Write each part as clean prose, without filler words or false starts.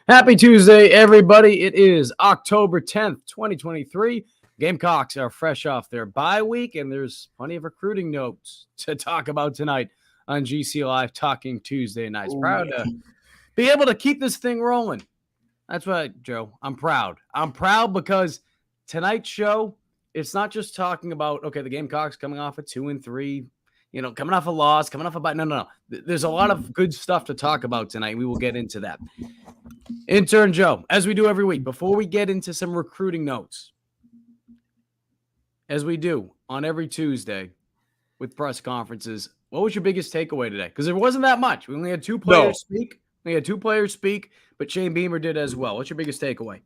Happy Tuesday, everybody. It is October 10th, 2023. Gamecocks are fresh off their bye week, and there's plenty of recruiting notes to talk about tonight on GC Live Talking Tuesday nights. Proud to be able to keep this thing rolling. That's right, Joe. I'm proud. I'm proud because tonight's show, it's not just talking about, okay, the Gamecocks coming off a 2-3, coming off a loss, coming off a bye. No. There's a lot of good stuff to talk about tonight. We will get into that. Intern Joe, as we do every week, before we get into some recruiting notes, as we do on every Tuesday with press conferences, what was your biggest takeaway today? Because there wasn't that much. We only had two players speak. But Shane Beamer did as well. What's your biggest takeaway?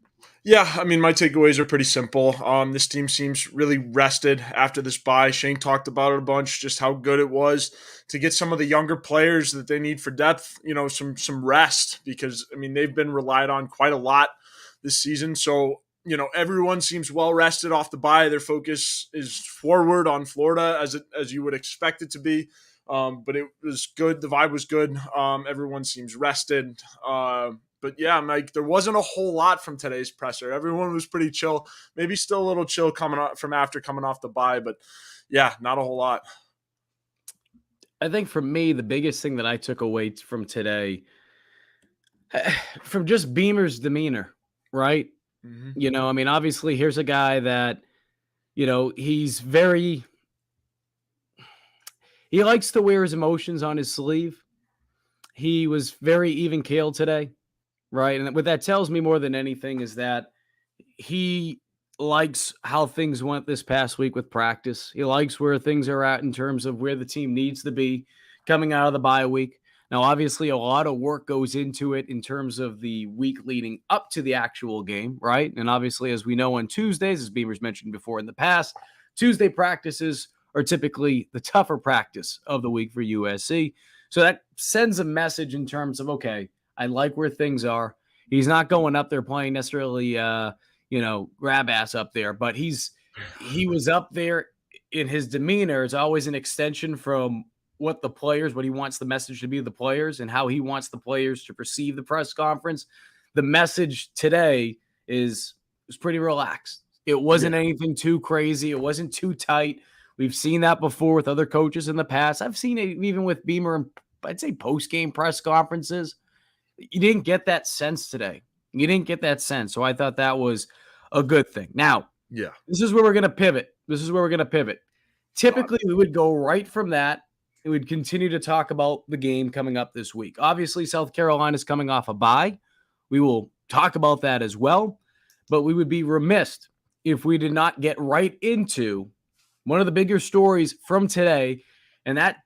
Yeah, I mean, my takeaways are pretty simple. This team seems really rested after this bye. Shane talked about it a bunch, just how good it was to get some of the younger players that they need for depth, some rest, because, I mean, they've been relied on quite a lot this season. So, everyone seems well rested off the bye. Their focus is forward on Florida, as you would expect it to be. But it was good. The vibe was good. Everyone seems rested. But yeah, Mike, there wasn't a whole lot from today's presser. Everyone was pretty chill. Maybe still a little chill coming off the bye, but yeah, not a whole lot. I think for me, the biggest thing that I took away from today, from just Beamer's demeanor, right? Mm-hmm. Obviously, here's a guy that, he likes to wear his emotions on his sleeve. He was very even keel today. Right. And what that tells me more than anything is that he likes how things went this past week with practice. He likes where things are at in terms of where the team needs to be coming out of the bye week. Now, obviously, a lot of work goes into it in terms of the week leading up to the actual game. Right. And obviously, as we know on Tuesdays, as Beamer's mentioned before in the past, Tuesday practices are typically the tougher practice of the week for USC. So that sends a message in terms of, okay, I like where things are. He's not going up there playing necessarily, grab ass up there, but he was up there in his demeanor. It's always an extension from what he wants the message to be to the players and how he wants the players to perceive the press conference. The message today was pretty relaxed. It wasn't anything too crazy. It wasn't too tight. We've seen that before with other coaches in the past. I've seen it even with Beamer and I'd say post-game press conferences. You didn't get that sense today. You didn't get that sense. So I thought that was a good thing. Now, this is where we're going to pivot. Typically, we would go right from that. We would continue to talk about the game coming up this week. Obviously, South Carolina is coming off a bye. We will talk about that as well. But we would be remiss if we did not get right into one of the bigger stories from today. And that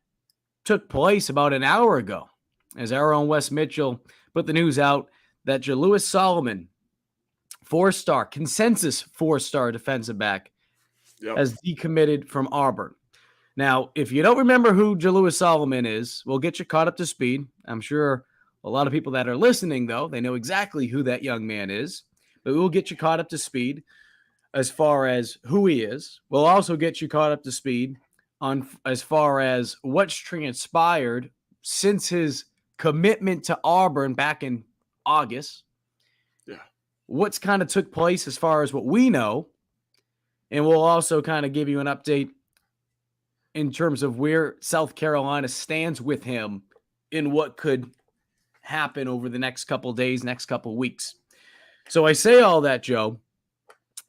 took place about an hour ago, as our own Wes Mitchell put the news out that Jalewis Solomon, consensus four-star defensive back, has decommitted from Auburn. Now, if you don't remember who Jalewis Solomon is, we'll get you caught up to speed. I'm sure a lot of people that are listening, though, they know exactly who that young man is. But we'll get you caught up to speed as far as who he is. We'll also get you caught up to speed on as far as what's transpired since his commitment to Auburn back in August. What's kind of took place as far as what we know. And we'll also kind of give you an update in terms of where South Carolina stands with him in what could happen over the next couple of days, next couple of weeks. So I say all that, Joe,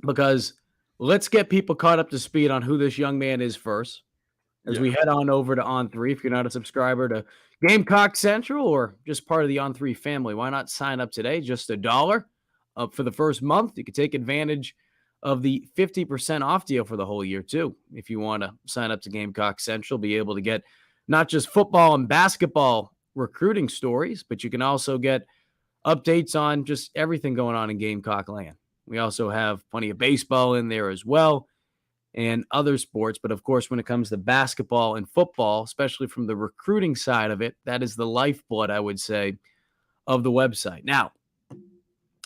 because let's get people caught up to speed on who this young man is first. As we head on over to On3, if you're not a subscriber to Gamecock Central or just part of the On3 family, why not sign up today? Just $1 for the first month. You can take advantage of the 50% off deal for the whole year, too. If you want to sign up to Gamecock Central, be able to get not just football and basketball recruiting stories, but you can also get updates on just everything going on in Gamecock land. We also have plenty of baseball in there as well, and other sports. But of course, when it comes to basketball and football, especially from the recruiting side of it, that is the lifeblood, I would say, of the website. Now,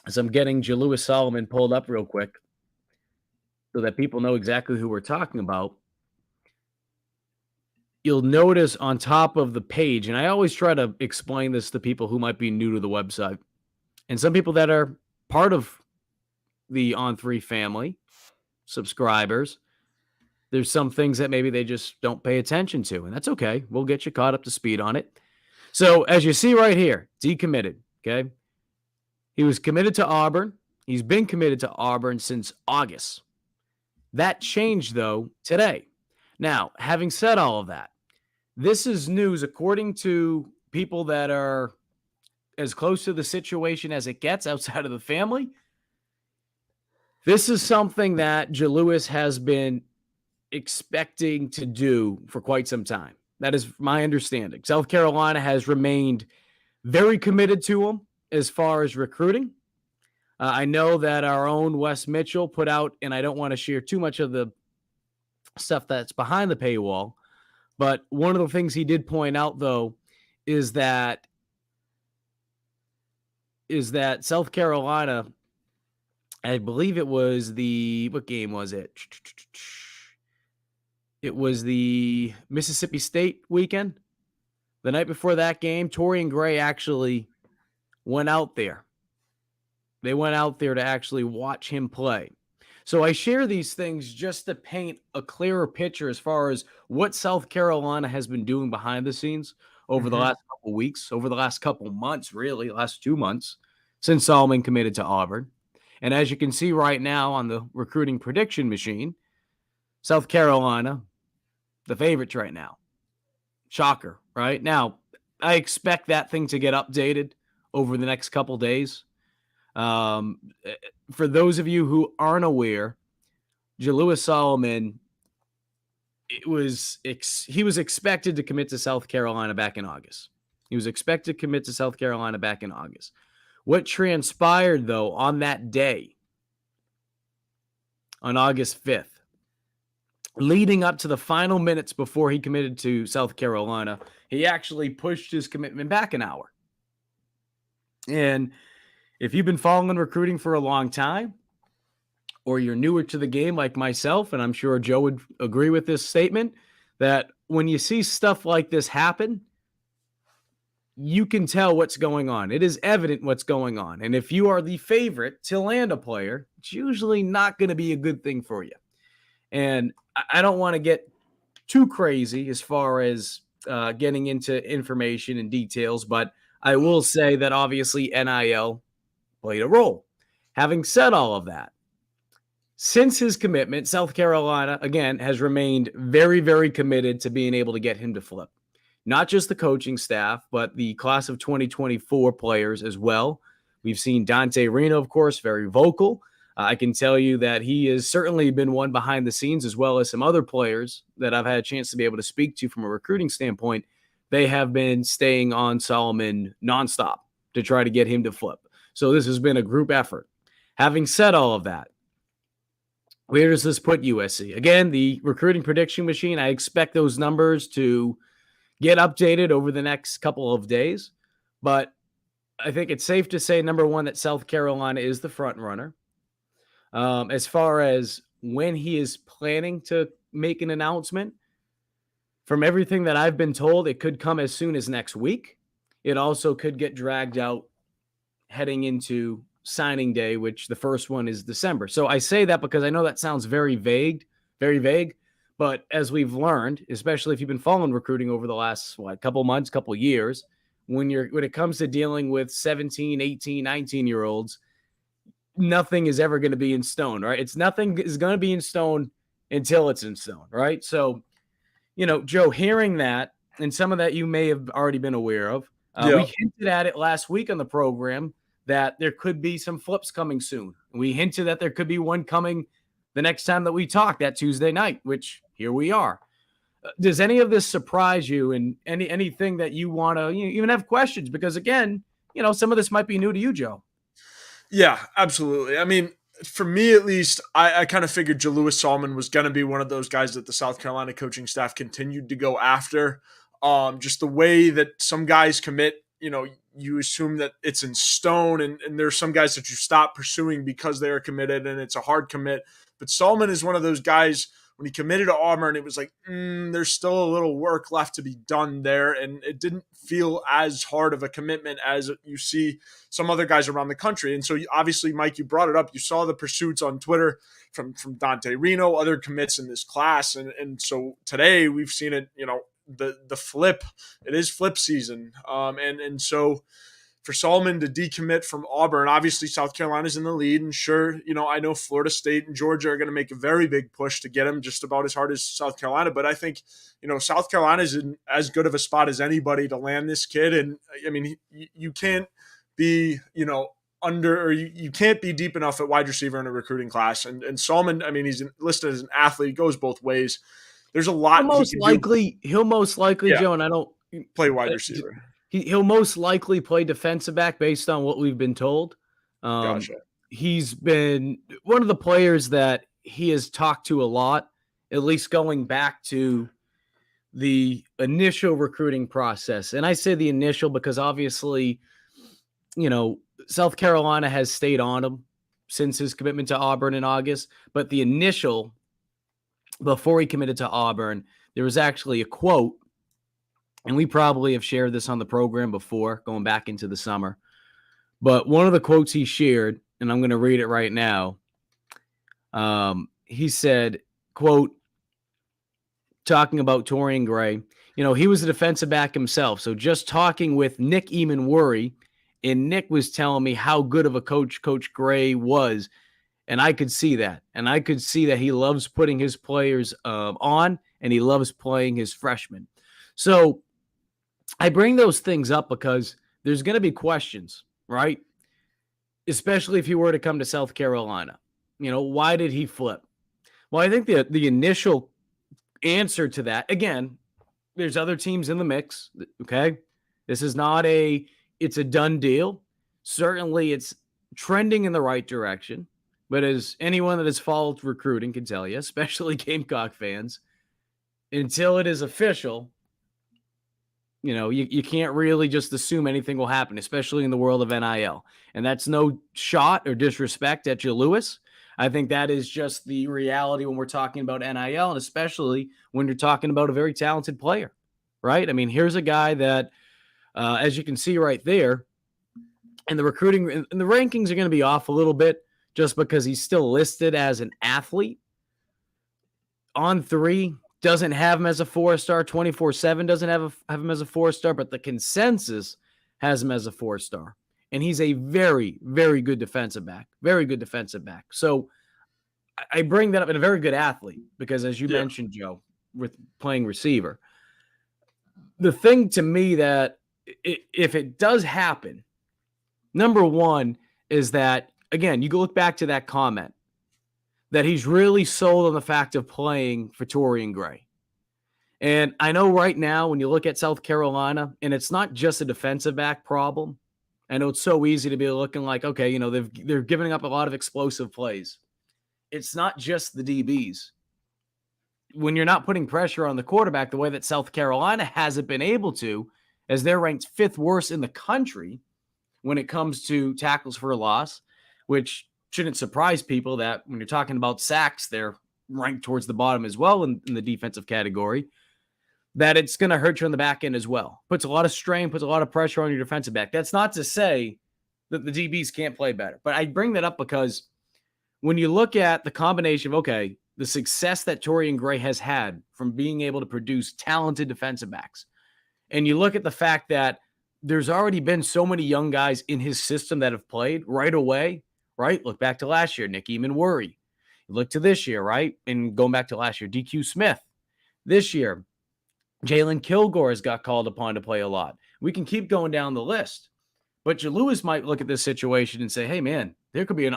as I'm getting Jalewis Solomon pulled up real quick so that people know exactly who we're talking about, you'll notice on top of the page, and I always try to explain this to people who might be new to the website, And some people that are part of the On3 family, subscribers, there's some things that maybe they just don't pay attention to, and that's okay. We'll get you caught up to speed on it. So, as you see right here, decommitted, okay? He was committed to Auburn. He's been committed to Auburn since August. That changed, though, today. Now, having said all of that, this is news according to people that are as close to the situation as it gets outside of the family. This is something that Jalewis has been expecting to do for quite some time. That is my understanding. South Carolina has remained very committed to him as far as recruiting. I know that our own Wes Mitchell put out, and I don't want to share too much of the stuff that's behind the paywall, but one of the things he did point out, though, is that South Carolina, I believe it was what game was it? It was the Mississippi State weekend. The night before that game, Torian Gray actually went out there. They went out there to actually watch him play. So I share these things just to paint a clearer picture as far as what South Carolina has been doing behind the scenes over the last couple weeks, over the last couple months, really, last 2 months, since Solomon committed to Auburn. And as you can see right now on the recruiting prediction machine, South Carolina, the favorites right now. Shocker, right? Now, I expect that thing to get updated over the next couple days. For those of you who aren't aware, Jalewis Solomon, he was expected to commit to South Carolina back in August. He was expected to commit to South Carolina back in August. What transpired, though, on that day, on August 5th, leading up to the final minutes before he committed to South Carolina, he actually pushed his commitment back an hour. And if you've been following recruiting for a long time, or you're newer to the game like myself, and I'm sure Joe would agree with this statement, that when you see stuff like this happen, you can tell what's going on. It is evident what's going on. And if you are the favorite to land a player, it's usually not going to be a good thing for you. And I don't want to get too crazy as far as getting into information and details, but I will say that obviously NIL played a role. Having said all of that, since his commitment, South Carolina, again, has remained very, very committed to being able to get him to flip. Not just the coaching staff, but the class of 2024 players as well. We've seen Dante Reno, of course, very vocal. I can tell you that he has certainly been one behind the scenes, as well as some other players that I've had a chance to be able to speak to from a recruiting standpoint. They have been staying on Solomon nonstop to try to get him to flip. So this has been a group effort. Having said all of that, where does this put USC? Again, the recruiting prediction machine, I expect those numbers to get updated over the next couple of days. But I think it's safe to say, number one, that South Carolina is the front runner. As far as when he is planning to make an announcement, from everything that I've been told, it could come as soon as next week. It also could get dragged out heading into signing day, which the first one is December. So I say that because I know that sounds very vague. But as we've learned, especially if you've been following recruiting over the last couple months, couple years, when it comes to dealing with 17, 18, 19-year-olds, nothing is ever going to be in stone, right? Nothing is going to be in stone until it's in stone, right? So, Joe, hearing that, and some of that you may have already been aware of, we hinted at it last week on the program that there could be some flips coming soon. We hinted that there could be one coming the next time that we talk, that Tuesday night, which here we are. Does any of this surprise you, and anything that you want to even have questions? Because again, some of this might be new to you, Joe. Yeah, absolutely. I mean, for me at least, I kind of figured Jalewis Solomon was going to be one of those guys that the South Carolina coaching staff continued to go after. Just the way that some guys commit, you assume that it's in stone, and there's some guys that you stop pursuing because they are committed, and it's a hard commit. But Solomon is one of those guys when he committed to Auburn, it was like, there's still a little work left to be done there. And it didn't feel as hard of a commitment as you see some other guys around the country. And so obviously, Mike, you brought it up. You saw the pursuits on Twitter from Dante Reno, other commits in this class. And so today we've seen it, the flip. It is flip season. And so for Solomon to decommit from Auburn, obviously South Carolina's in the lead. And sure, I know Florida State and Georgia are going to make a very big push to get him just about as hard as South Carolina. But I think, South Carolina is in as good of a spot as anybody to land this kid. And I mean, you can't be, you can't be deep enough at wide receiver in a recruiting class. And Solomon, I mean, he's listed as an athlete. He goes both ways. There's a lot he'll most likely, Joe, and I don't play wide receiver. He'll most likely play defensive back based on what we've been told. Gotcha. He's been one of the players that he has talked to a lot, at least going back to the initial recruiting process. And I say the initial because obviously, South Carolina has stayed on him since his commitment to Auburn in August. But the initial, before he committed to Auburn, there was actually a quote. And we probably have shared this on the program before, going back into the summer. But one of the quotes he shared, and I'm going to read it right now. He said, quote, talking about Torian Gray, he was a defensive back himself. So just talking with Nick Eamon-Worry, and Nick was telling me how good of a coach Coach Gray was. And I could see that. And I could see that he loves putting his players on, and he loves playing his freshmen. So I bring those things up because there's going to be questions, right? Especially if he were to come to South Carolina. Why did he flip? Well, I think the initial answer to that, again, there's other teams in the mix, okay? This is not it's a done deal. Certainly it's trending in the right direction, but as anyone that has followed recruiting can tell you, especially Gamecock fans, until it is official, you can't really just assume anything will happen, especially in the world of NIL. And that's no shot or disrespect at you, Lewis. I think that is just the reality when we're talking about NIL, and especially when you're talking about a very talented player, right? I mean, here's a guy that, as you can see right there, and the recruiting and the rankings are going to be off a little bit just because he's still listed as an athlete. On 3, doesn't have him as a 4-star. 24/7 doesn't have him as a 4-star, but the consensus has him as a 4-star. And he's a very, very good defensive back. Very good defensive back. So I bring that up, in a very good athlete because, as you mentioned, Joe, with playing receiver, the thing to me that if it does happen, number one is that, again, you go look back to that comment, that he's really sold on the fact of playing for Torian Gray. And I know right now when you look at South Carolina, and it's not just a defensive back problem. I know it's so easy to be looking like, okay, they're giving up a lot of explosive plays. It's not just the DBs. When you're not putting pressure on the quarterback the way that South Carolina hasn't been able to, as they're ranked 5th worst in the country when it comes to tackles for a loss, which shouldn't surprise people that when you're talking about sacks, they're ranked towards the bottom as well in the defensive category, that it's going to hurt you on the back end as well. Puts a lot of strain, puts a lot of pressure on your defensive back. That's not to say that the DBs can't play better. But I bring that up because when you look at the combination of, okay, the success that Torian Gray has had from being able to produce talented defensive backs, and you look at the fact that there's already been so many young guys in his system that have played right away, right? Look back to last year, Nick Eamon-Worry. You look to this year, right? And going back to last year, DQ Smith. This year, Jalen Kilgore has got called upon to play a lot. We can keep going down the list. But Lewis might look at this situation and say, hey, man, there could be an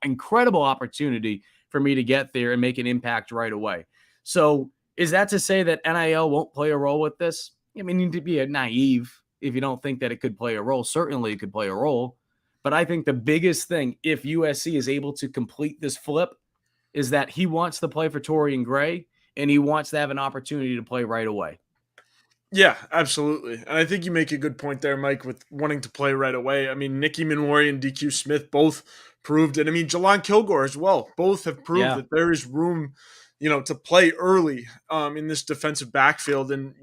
incredible opportunity for me to get there and make an impact right away. So is that to say that NIL won't play a role with this? I mean, you need to be naive if you don't think that it could play a role. Certainly it could play a role. But I think the biggest thing, if USC is able to complete this flip, is that he wants to play for Torian Gray, and he wants to have an opportunity to play right away. Yeah, absolutely. And I think you make a good point there, Mike, with wanting to play right away. I mean, Nick Eamon-Worry and DQ Smith both proved it. I mean, Jelon Kilgore as well. Both have proved that there is room to play early in this defensive backfield. And,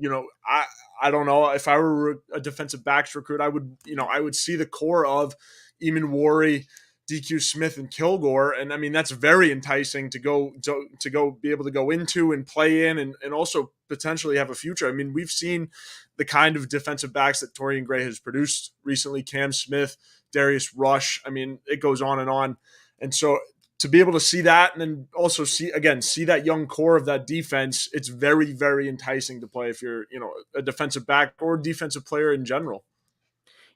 I don't know if I were a defensive backs recruit, I would see the core of Eamon Worry, DQ Smith, and Kilgore. And I mean, that's very enticing to go be able to go into and play in, and also potentially have a future. I mean, we've seen the kind of defensive backs that Torian Gray has produced recently: Cam Smith, Darius Rush. I mean, it goes on and on. And so to be able to see that, and then also see that young core of that defense, it's very, very enticing to play if you're, a defensive back or defensive player in general.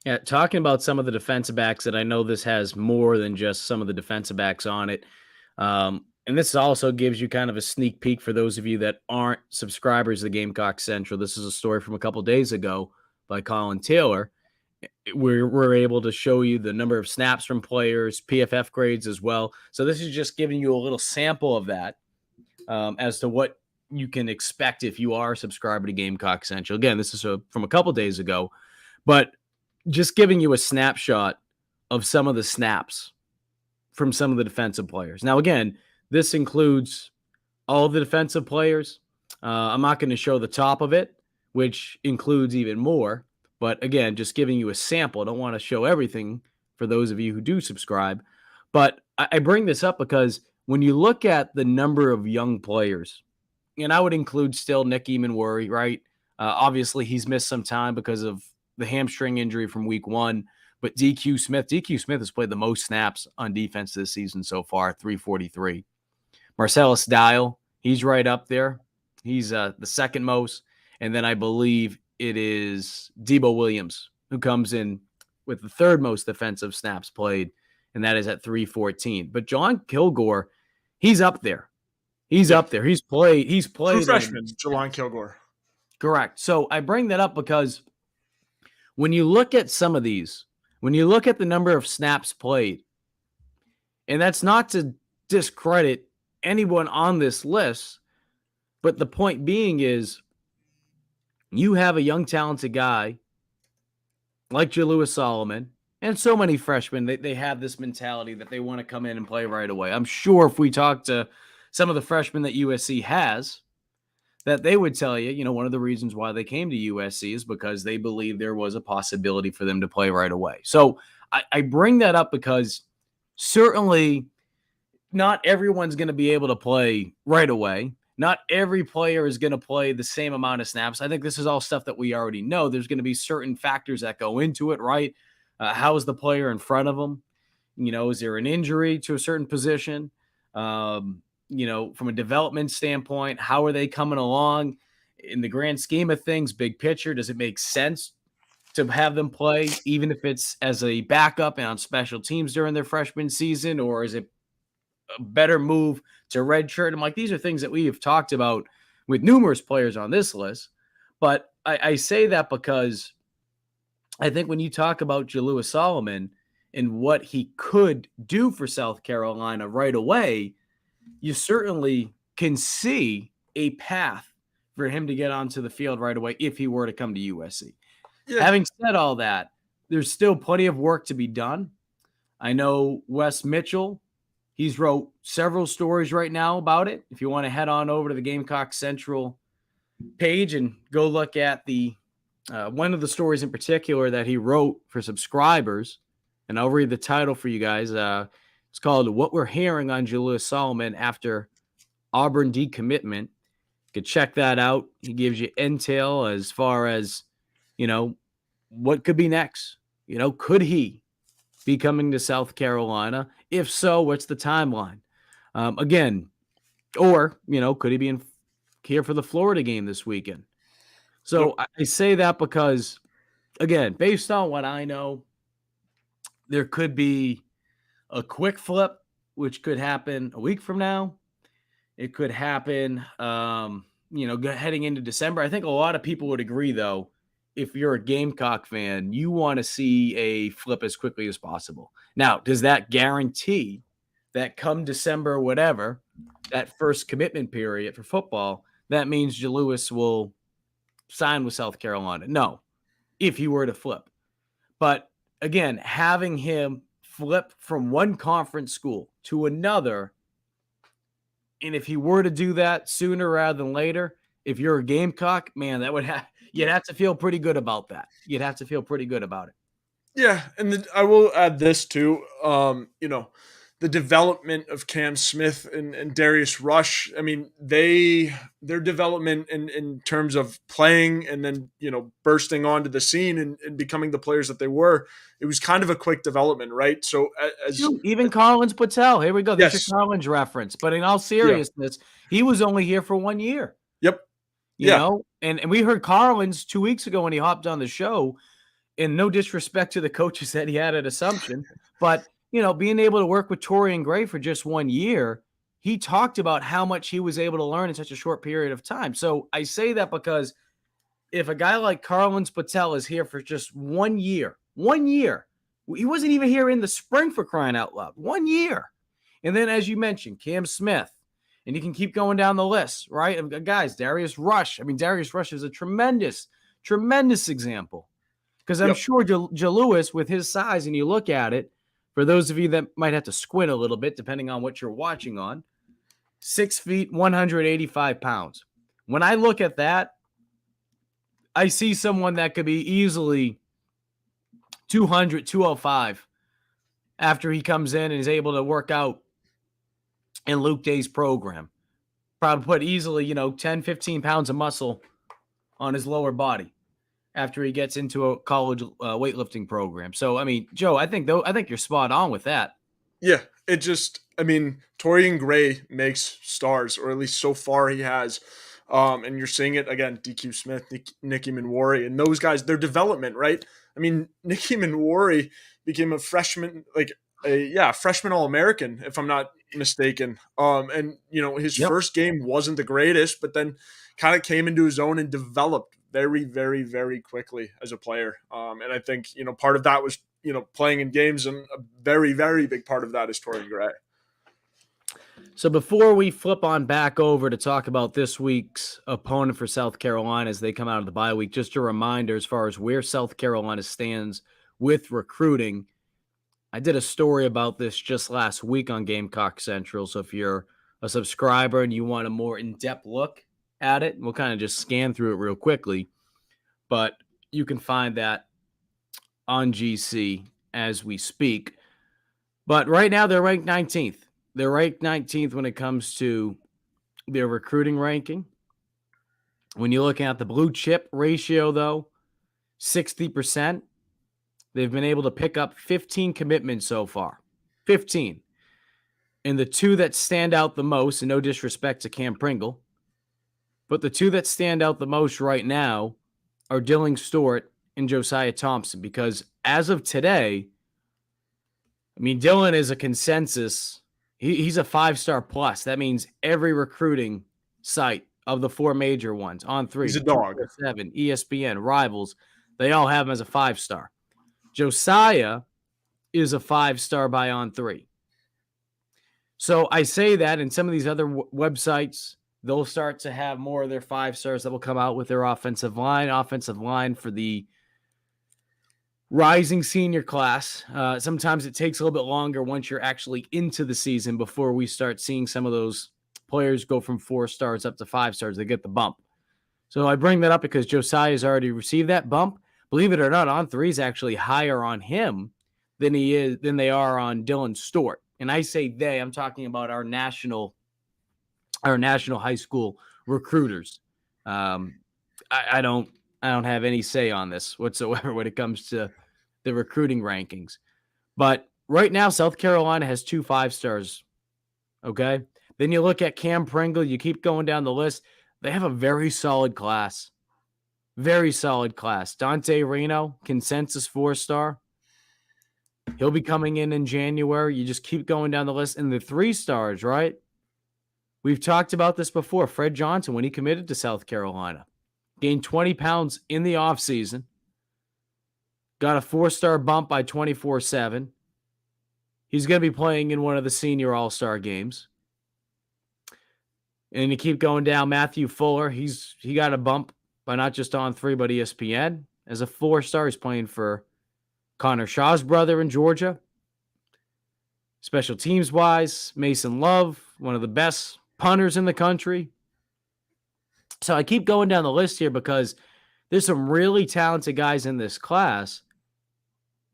Yeah, talking about some of the defensive backs, that I know this has more than just some of the defensive backs on it. And this also gives you kind of a sneak peek for those of you that aren't subscribers to Gamecock Central. This is a story from a couple days ago by Colin Taylor. We're able to show you the number of snaps from players, PFF grades as well. So this is just giving you a little sample of that, as to what you can expect if you are a subscriber to Gamecock Central. Again, this is from a couple days ago, but just giving you a snapshot of some of the snaps from some of the defensive players. Now, again, this includes all of the defensive players. I'm not going to show the top of it, which includes even more. But again, just giving you a sample. I don't want to show everything for those of you who do subscribe. But I bring this up because when you look at the number of young players, and I would include still Nick Eamon-Worry, right? Obviously, he's missed some time because of the hamstring injury from week 1. But DQ Smith has played the most snaps on defense this season so far, 343. Marcellus Dial, he's right up there. He's the second most. And then I believe it is Debo Williams who comes in with the third most defensive snaps played, and that is at 314. But John Kilgore, he's up there. He's up there. He's played. True freshman, Jelon Kilgore. Correct. So I bring that up because when you look at some of these, when you look at the number of snaps played, and that's not to discredit anyone on this list, but the point being is you have a young, talented guy like Jalewis Solomon, and so many freshmen, they have this mentality that they want to come in and play right away. I'm sure if we talk to some of the freshmen that USC has, that they would tell you, one of the reasons why they came to USC is because they believe there was a possibility for them to play right away. So I bring that up because certainly not everyone's going to be able to play right away. Not every player is going to play the same amount of snaps. I think this is all stuff that we already know. There's going to be certain factors that go into it, right? How is the player in front of them? Is there an injury to a certain position? From a development standpoint, how are they coming along in the grand scheme of things? Big picture, does it make sense to have them play, even if it's as a backup and on special teams during their freshman season, or is it a better move to redshirt? I'm like, these are things that we have talked about with numerous players on this list. But I say that because I think when you talk about Jalewis Solomon and what he could do for South Carolina right away, you certainly can see a path for him to get onto the field right away if he were to come to USC. Yeah. Having said all that, there's still plenty of work to be done. I know Wes Mitchell, he's wrote several stories right now about it. If you want to head on over to the Gamecock Central page and go look at the one of the stories in particular that he wrote for subscribers, and I'll read the title for you guys. It's called "What We're Hearing on Jalewis Solomon After Auburn Decommitment." You could check that out. He gives you intel as far as, what could be next. Could he be coming to South Carolina? If so, what's the timeline? Again, or, could he be here for the Florida game this weekend? So I say that because, again, based on what I know, there could be a quick flip, which could happen a week from now. It could happen, heading into December. I think a lot of people would agree, though, if you're a Gamecock fan, you want to see a flip as quickly as possible. Now, does that guarantee that come December, whatever, that first commitment period for football, that means Jalewis will sign with South Carolina? No, if he were to flip. But again, having him flip from one conference school to another And if he were to do that sooner rather than later, if you're a Gamecock, man, that would you'd have to feel pretty good about that. You'd have to feel pretty good about it. Yeah, and then I will add this too. The development of Cam Smith and Darius Rush. I mean, their development in terms of playing and then bursting onto the scene and becoming the players that they were. It was kind of a quick development, right? So Shoot, even Collins Patel. Here we go. There's your yes, Collins reference. But in all yeah, seriousness, he was only here for 1 year. yep, You yeah, know, and we heard Collins 2 weeks ago when he hopped on the show. And no disrespect to the coaches that he had at Assumption, but being able to work with Torian Gray for just 1 year, he talked about how much he was able to learn in such a short period of time. So I say that because if a guy like Collins Patel is here for just 1 year, he wasn't even here in the spring for crying out loud. 1 year. And then, as you mentioned, Cam Smith, and you can keep going down the list, right? Guys, Darius Rush. I mean, Darius Rush is a tremendous, tremendous example. Because I'm yep, sure Lewis, with his size, and you look at it, for those of you that might have to squint a little bit, depending on what you're watching on, 6 feet, 185 pounds. When I look at that, I see someone that could be easily 200, 205 after he comes in and is able to work out in Luke Day's program. Probably put easily, 10, 15 pounds of muscle on his lower body after he gets into a college weightlifting program. So, I mean, Joe, I think you're spot on with that. yeah. Torian Gray makes stars, or at least so far he has. And you're seeing it again, DQ Smith, Nicky Minwari, and those guys, their development, right? I mean, Nicky Minwari became a freshman, freshman All-American, if I'm not mistaken. And his Yep. first game wasn't the greatest, but then kind of came into his own and developed very, very, very quickly as a player. And I think, part of that was, playing in games, and a very, very big part of that is Torian Gray. So before we flip on back over to talk about this week's opponent for South Carolina as they come out of the bye week, just a reminder as far as where South Carolina stands with recruiting. I did a story about this just last week on Gamecock Central. So if you're a subscriber and you want a more in-depth look at it, we'll kind of just scan through it real quickly. But you can find that on GC as we speak. But right now they're ranked 19th. They're ranked 19th when it comes to their recruiting ranking. When you're looking at the blue chip ratio, though, 60%. They've been able to pick up 15 commitments so far. 15. And the two that stand out the most, and no disrespect to Cam Pringle, but the two that stand out the most right now are Dylan Stewart and Josiah Thompson, because as of today, I mean, Dylan is a consensus. He's a 5-star plus. That means every recruiting site of the 4 major ones, On3, He's a dog. 247, ESPN, Rivals, they all have him as a 5-star. Josiah is a 5-star by On3. So I say that, and some of these other websites, they'll start to have more of their 5-stars that will come out with their offensive line for the rising senior class. Sometimes it takes a little bit longer once you're actually into the season before we start seeing some of those players go from 4 stars up to 5 stars. They get the bump. So I bring that up because Josiah has already received that bump. Believe it or not, On3 is actually higher on him than they are on Dylan Stewart. And I say they, I'm talking about our national high school recruiters. I don't have any say on this whatsoever when it comes to the recruiting rankings. But right now, South Carolina has 2 5-stars. Okay. Then you look at Cam Pringle, you keep going down the list. They have a very solid class. Very solid class. Dante Reno, consensus 4-star. He'll be coming in January. You just keep going down the list. And the 3 stars, right? We've talked about this before. Fred Johnson, when he committed to South Carolina, gained 20 pounds in the offseason. Got a 4-star bump by 24/7. He's going to be playing in one of the senior all-star games. And you keep going down, Matthew Fuller, he got a bump by not just On3, but ESPN. As a 4-star, he's playing for Connor Shaw's brother in Georgia. Special teams-wise, Mason Love, one of the best punters in the country. So I keep going down the list here because there's some really talented guys in this class.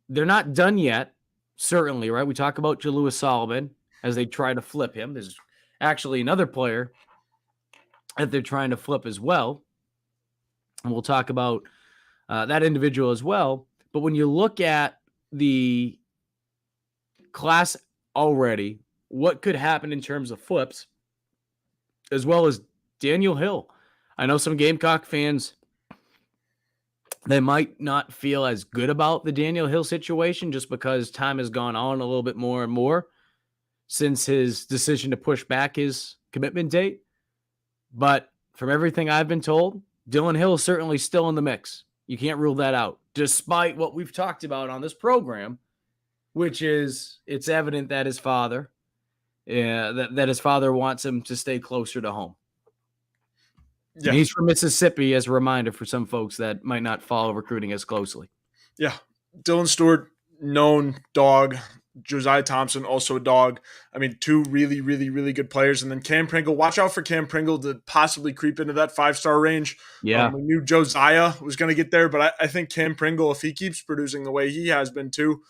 They're not done yet, certainly, right? We talk about Jalewis Solomon as they try to flip him. There's actually another player that they're trying to flip as well. And we'll talk about that individual as well. But when you look at the class already, what could happen in terms of flips, as well as Daniel Hill. I know some Gamecock fans, they might not feel as good about the Daniel Hill situation just because time has gone on a little bit more and more since his decision to push back his commitment date. But from everything I've been told, Dylan Hill is certainly still in the mix. You can't rule that out, despite what we've talked about on this program, which is it's evident that his father, that his father wants him to stay closer to home. Yeah. And he's from Mississippi, as a reminder for some folks that might not follow recruiting as closely. Yeah. Dylan Stewart, known dog. Josiah Thompson, also a dog. I mean, two really, really, really good players. And then Cam Pringle, watch out for Cam Pringle to possibly creep into that 5-star range. Yeah. We knew Josiah was going to get there, but I think Cam Pringle, if he keeps producing the way he has been too,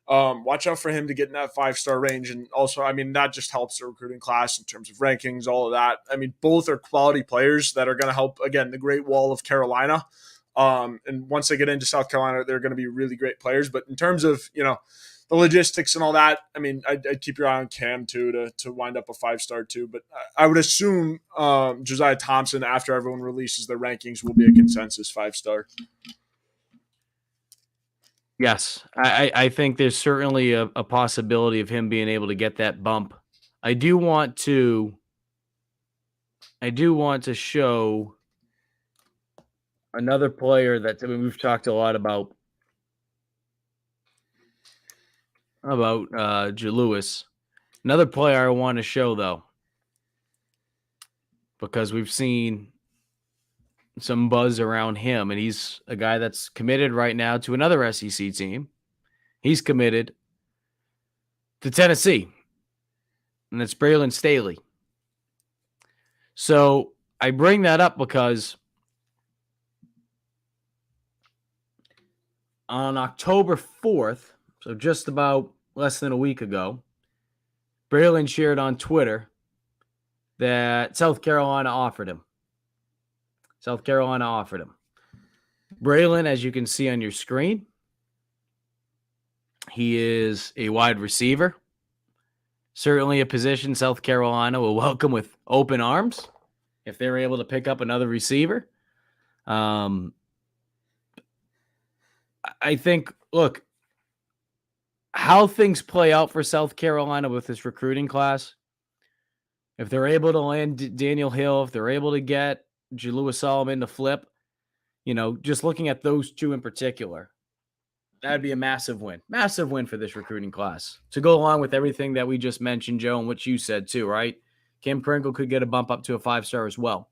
watch out for him to get in that 5-star range. And also, I mean, that just helps the recruiting class in terms of rankings, all of that. I mean, both are quality players that are going to help, again, the Great Wall of Carolina. And once they get into South Carolina, they're going to be really great players. But in terms of, the logistics and all that, I mean, I'd keep your eye on Cam too to wind up a 5-star too. But I would assume Josiah Thompson, after everyone releases their rankings, will be a consensus 5-star. Yes, I think there's certainly a possibility of him being able to get that bump. I do want to show another player that we've talked a lot about Jalewis. Another player I want to show, though, because we've seen some buzz around him, and he's a guy that's committed right now to another SEC team. He's committed to Tennessee, and that's Braylon Staley. So I bring that up because on October 4th, so just about less than a week ago, Braylon shared on Twitter that South Carolina offered him. Braylon, as you can see on your screen, he is a wide receiver. Certainly a position South Carolina will welcome with open arms if they're able to pick up another receiver. I think, look, how things play out for South Carolina with this recruiting class, if they're able to land Daniel Hill, if they're able to get Jalewis Solomon to flip, just looking at those two in particular, that'd be a massive win for this recruiting class to go along with everything that we just mentioned, Joe, and what you said too, right? Cam Pringle could get a bump up to a 5-star as well.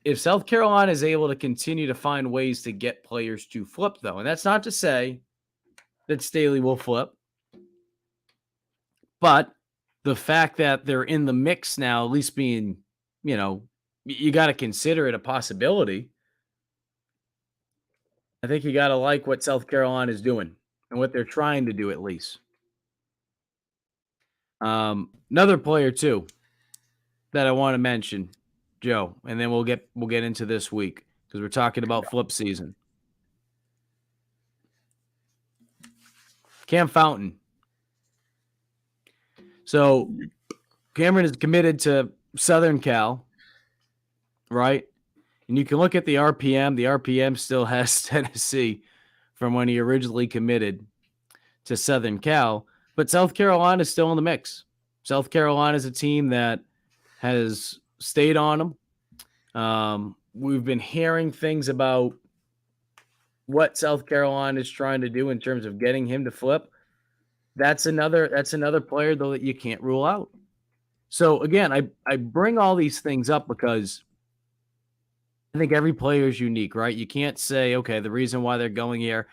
If South Carolina is able to continue to find ways to get players to flip, though, and that's not to say that Staley will flip, but the fact that they're in the mix now, at least being, you got to consider it a possibility. I think you got to like what South Carolina is doing and what they're trying to do, at least. Another player too that I want to mention, Joe, and then we'll get into this week because we're talking about flip season. Cam Fountain. So Cameron is committed to Southern Cal, right? And you can look at the RPM. The RPM still has Tennessee from when he originally committed to Southern Cal, but South Carolina is still in the mix. South Carolina is a team that has stayed on him. We've been hearing things about what South Carolina is trying to do in terms of getting him to flip. That's another player, though, that you can't rule out. So again, I bring all these things up because I think every player is unique, right? You can't say, okay, the reason why they're going here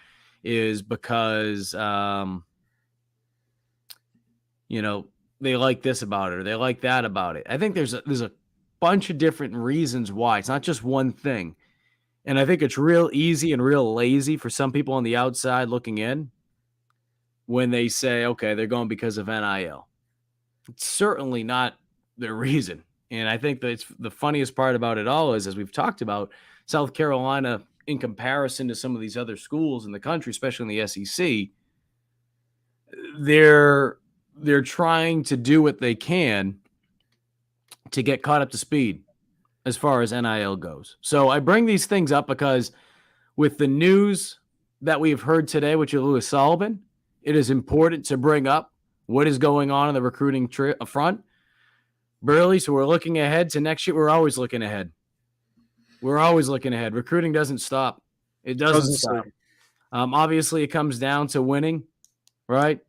is because, they like this about it or they like that about it. I think there's a bunch of different reasons why. It's not just one thing. And I think it's real easy and real lazy for some people on the outside looking in when they say, okay, they're going because of NIL. It's certainly not their reason. And I think that it's the funniest part about it all is, as we've talked about, South Carolina, in comparison to some of these other schools in the country, especially in the SEC, they're trying to do what they can to get caught up to speed as far as NIL goes. So I bring these things up because with the news that we've heard today with Louis Sullivan, it is important to bring up what is going on in the recruiting front. Burley, so we're looking ahead to next year. We're always looking ahead. We're always looking ahead. Recruiting doesn't stop. It doesn't stop. Obviously, it comes down to winning, right?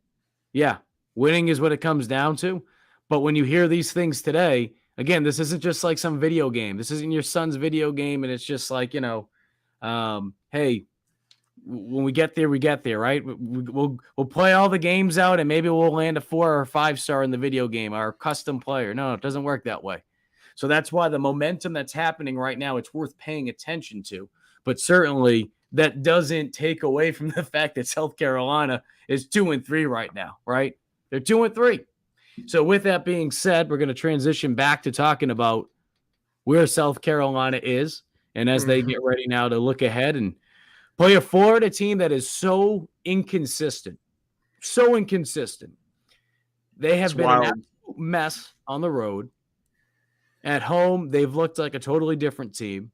Yeah, winning is what it comes down to. But when you hear these things today, again, this isn't just like some video game. This isn't your son's video game, and it's just like, hey, when we get there, right? We'll play all the games out, and maybe we'll land a 4 or 5 star in the video game, our custom player. No, it doesn't work that way. So that's why the momentum that's happening right now, it's worth paying attention to. But certainly that doesn't take away from the fact that South Carolina is 2-3 right now, right? They're 2-3. So with that being said, we're going to transition back to talking about where South Carolina is. And as they get ready now to look ahead and play a Florida team that is so inconsistent. They have been an absolute mess on the road. At home, they've looked like a totally different team.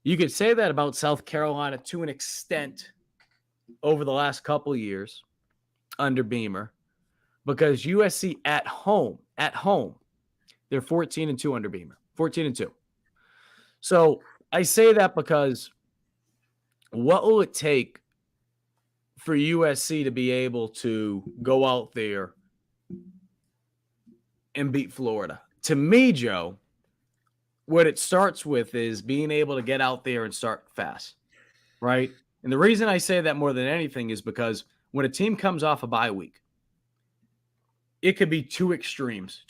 You could say that about South Carolina to an extent over the last couple of years under Beamer, because USC at home, they're 14-2 under Beamer, 14-2. So I say that because what will it take for USC to be able to go out there and beat Florida? To me, Joe, what it starts with is being able to get out there and start fast, right? And the reason I say that more than anything is because when a team comes off a bye week, it could be two extremes.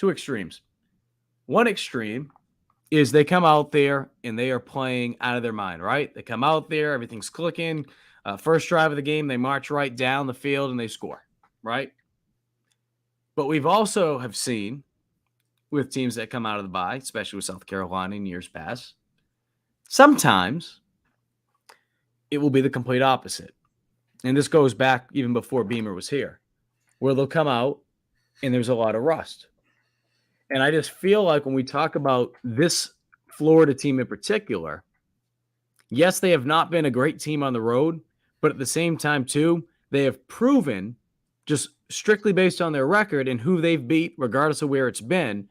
One extreme is they come out there and they are playing out of their mind, right? They come out there, everything's clicking. First drive of the game, they march right down the field and they score, right? But we've also have seen with teams that come out of the bye, especially with South Carolina in years past, sometimes it will be the complete opposite. And this goes back even before Beamer was here, where they'll come out and there's a lot of rust. And I just feel like when we talk about this Florida team in particular, yes, they have not been a great team on the road, but at the same time, too, they have proven, just strictly based on their record and who they've beat, regardless of where it's been,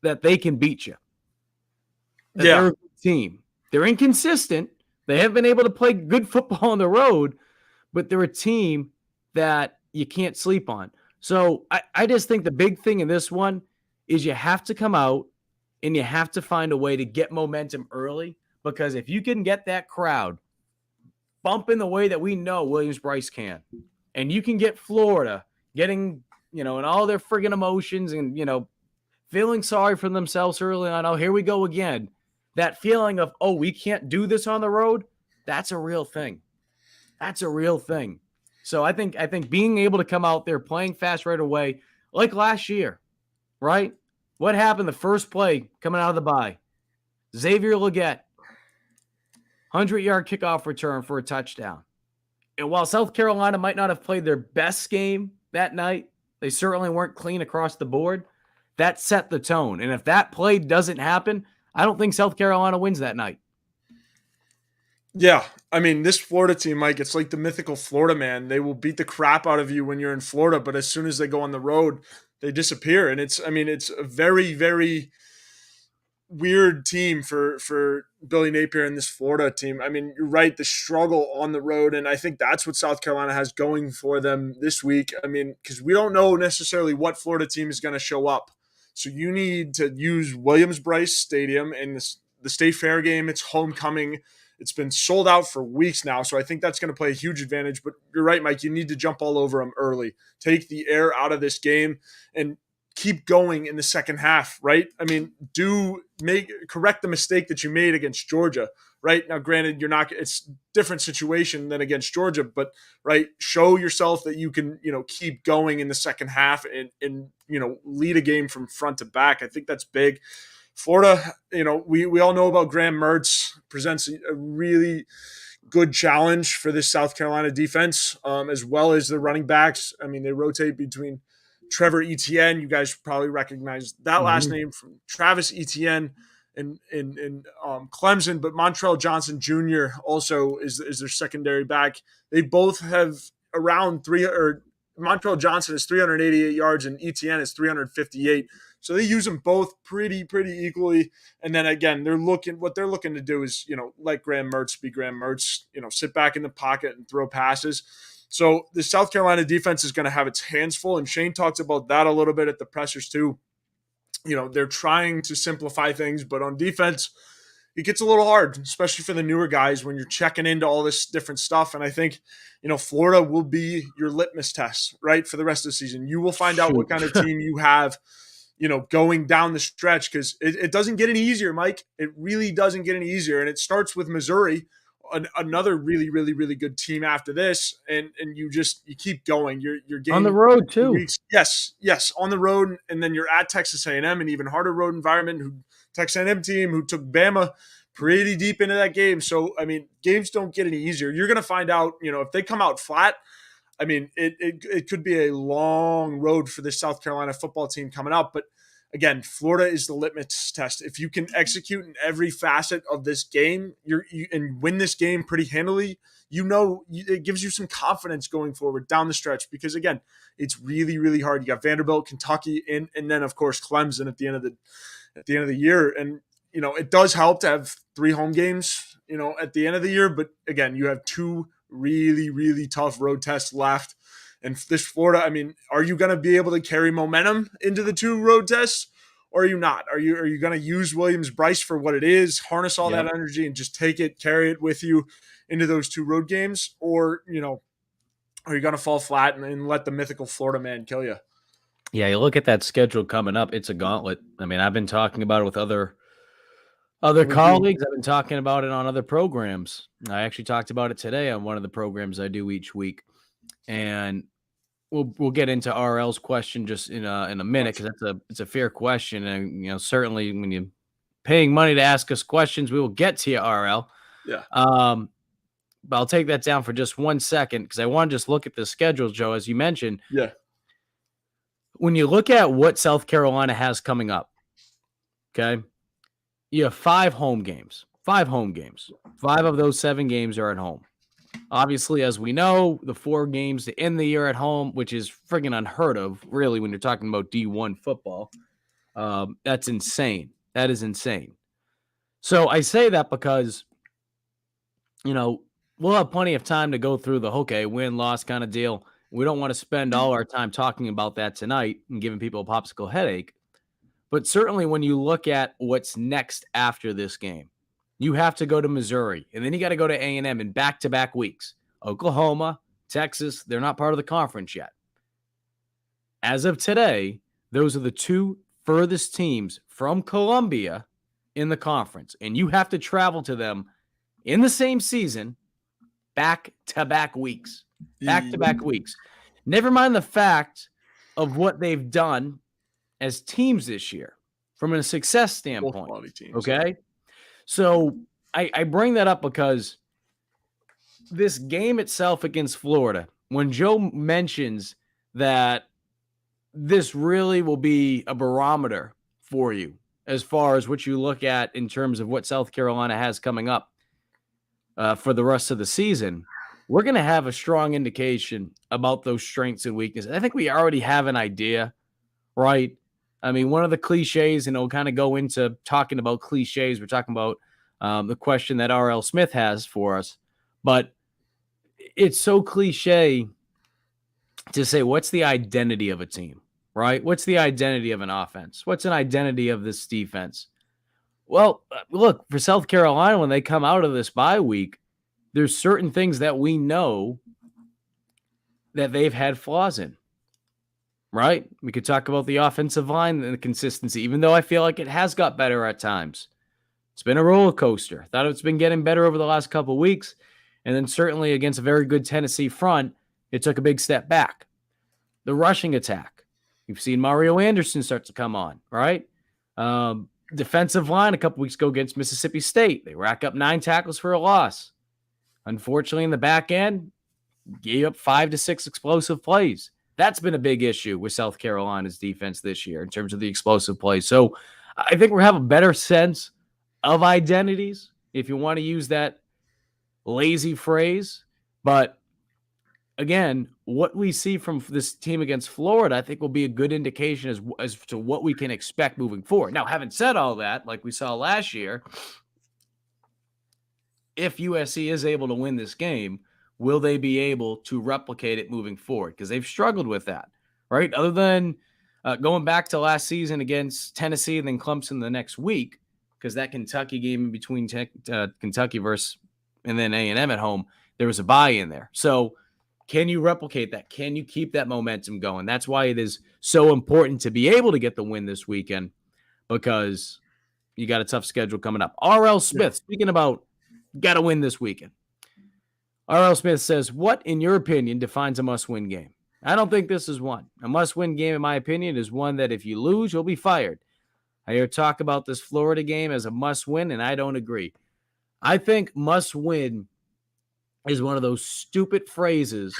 that they can beat you. That they're a good team. They're inconsistent. They haven't been able to play good football on the road, but they're a team that you can't sleep on. So I just think the big thing in this one is you have to come out and you have to find a way to get momentum early, because if you can get that crowd bumping the way that we know Williams-Brice can, and you can get Florida getting, and all their friggin' emotions and, feeling sorry for themselves early on, oh, here we go again. That feeling of, oh, we can't do this on the road, that's a real thing. That's a real thing. So I think being able to come out there playing fast right away, like last year, right? What happened the first play coming out of the bye? Xavier Luedecke, 100-yard kickoff return for a touchdown. And while South Carolina might not have played their best game that night, they certainly weren't clean across the board. That set the tone. And if that play doesn't happen, I don't think South Carolina wins that night. Yeah, I mean, this Florida team, Mike, it's like the mythical Florida man. They will beat the crap out of you when you're in Florida, but as soon as they go on the road, they disappear. And it's a very, very weird team for Billy Napier and this Florida team. I mean, you're right, the struggle on the road, and I think that's what South Carolina has going for them this week. I mean, because we don't know necessarily what Florida team is going to show up. So you need to use Williams-Brice Stadium and the State Fair game. It's homecoming. It's been sold out for weeks now, so I think that's going to play a huge advantage. But you're right, Mike. You need to jump all over them early, take the air out of this game, and keep going in the second half, right? I mean, correct the mistake that you made against Georgia, right? Now, granted, it's a different situation than against Georgia, but right, show yourself that you can, keep going in the second half and lead a game from front to back. I think that's big. Florida, we all know about Graham Mertz, presents a really good challenge for this South Carolina defense, as well as the running backs. I mean, they rotate between Trevor Etienne. You guys probably recognize that last name from Travis Etienne and Clemson, but Montrell Johnson Jr. also is their secondary back. They both have around Montrell Johnson is 388 yards and Etienne is 358. So they use them both pretty equally. And then again, what they're looking to do is, let Graham Mertz be Graham Mertz, sit back in the pocket and throw passes. So the South Carolina defense is going to have its hands full. And Shane talks about that a little bit at the pressers too. They're trying to simplify things, but on defense, it gets a little hard, especially for the newer guys when you're checking into all this different stuff. And I think, Florida will be your litmus test, right, for the rest of the season. You will find out what kind of team you have, going down the stretch, because it doesn't get any easier, Mike. It really doesn't get any easier. And it starts with Missouri, another really good team after this. And you keep going. You're getting on the road too. Weeks. Yes, on the road. And then you're at Texas A&M, an even harder road environment. Texas A&M team who took Bama pretty deep into that game. So, I mean, games don't get any easier. You're going to find out, if they come out flat, I mean, it could be a long road for the South Carolina football team coming out. But again, Florida is the litmus test. If you can execute in every facet of this game, and win this game pretty handily, it gives you some confidence going forward down the stretch. Because again, it's really hard. You got Vanderbilt, Kentucky, and then of course Clemson at the end of the year. And it does help to have 3 home games, at the end of the year. But again, you have 2 really tough road tests left. And this Florida, I mean, are you going to be able to carry momentum into the 2 road tests, or are you not? Are you going to use Williams-Brice for what it is, harness all that energy and just carry it with you into those 2 road games? Or, are you going to fall flat and let the mythical Florida man kill you? Yeah, you look at that schedule coming up, it's a gauntlet. I mean, I've been talking about it with other colleagues. I've been talking about it on other programs. I actually talked about it today on one of the programs I do each week. And we'll get into RL's question just in a minute, because it's a fair question. And certainly when you're paying money to ask us questions, we will get to you, RL. Yeah. But I'll take that down for just 1 second, because I want to just look at the schedule, Joe, as you mentioned. Yeah. When you look at what South Carolina has coming up, okay, you have 5 home games. 5 home games. 5 of those 7 games are at home. Obviously, as we know, the 4 games to end the year at home, which is friggin' unheard of, really, when you're talking about D1 football. That's insane. That is insane. So I say that because, we'll have plenty of time to go through the, win-loss kind of deal. We don't want to spend all our time talking about that tonight and giving people a popsicle headache. But certainly when you look at what's next after this game, you have to go to Missouri, and then you got to go to A&M in back-to-back weeks. Oklahoma, Texas, they're not part of the conference yet. As of today, those are the 2 furthest teams from Columbia in the conference, and you have to travel to them in the same season, back-to-back weeks. Back-to-back weeks. Never mind the fact of what they've done as teams this year from a success standpoint. Teams, okay? Yeah. So I bring that up because this game itself against Florida, when Joe mentions that this really will be a barometer for you as far as what you look at in terms of what South Carolina has coming up for the rest of the season, we're going to have a strong indication about those strengths and weaknesses. I think we already have an idea, right? I mean, one of the cliches, and we'll kind of go into talking about cliches. We're talking about the question that R.L. Smith has for us. But it's so cliche to say, what's the identity of a team, right? What's the identity of an offense? What's an identity of this defense? Well, look, for South Carolina, when they come out of this bye week, there's certain things that we know that they've had flaws in, right? We could talk about the offensive line and the consistency, even though I feel like it has got better at times. It's been a roller coaster. Thought it's been getting better over the last couple of weeks. And then certainly against a very good Tennessee front, it took a big step back. The rushing attack. You've seen Mario Anderson start to come on, right? Defensive line a couple weeks ago against Mississippi State. They rack up 9 tackles for a loss. Unfortunately, in the back end, gave up 5 to 6 explosive plays. That's been a big issue with South Carolina's defense this year in terms of the explosive plays. So I think we have a better sense of identities, if you want to use that lazy phrase. But again, what we see from this team against Florida, I think will be a good indication as to what we can expect moving forward. Now, having said all that, like we saw last year, if USC is able to win this game, will they be able to replicate it moving forward? Because they've struggled with that, right? Other than going back to last season against Tennessee and then Clemson the next week, because that Kentucky game in between Kentucky versus and then A&M at home, there was a bye in there. So can you replicate that? Can you keep that momentum going? That's why it is so important to be able to get the win this weekend, because you got a tough schedule coming up. R.L. Smith, speaking about got to win this weekend. R.L. Smith says, what, in your opinion, defines a must-win game? I don't think this is one. A must-win game, in my opinion, is one that if you lose, you'll be fired. I hear talk about this Florida game as a must-win, and I don't agree. I think must-win is one of those stupid phrases.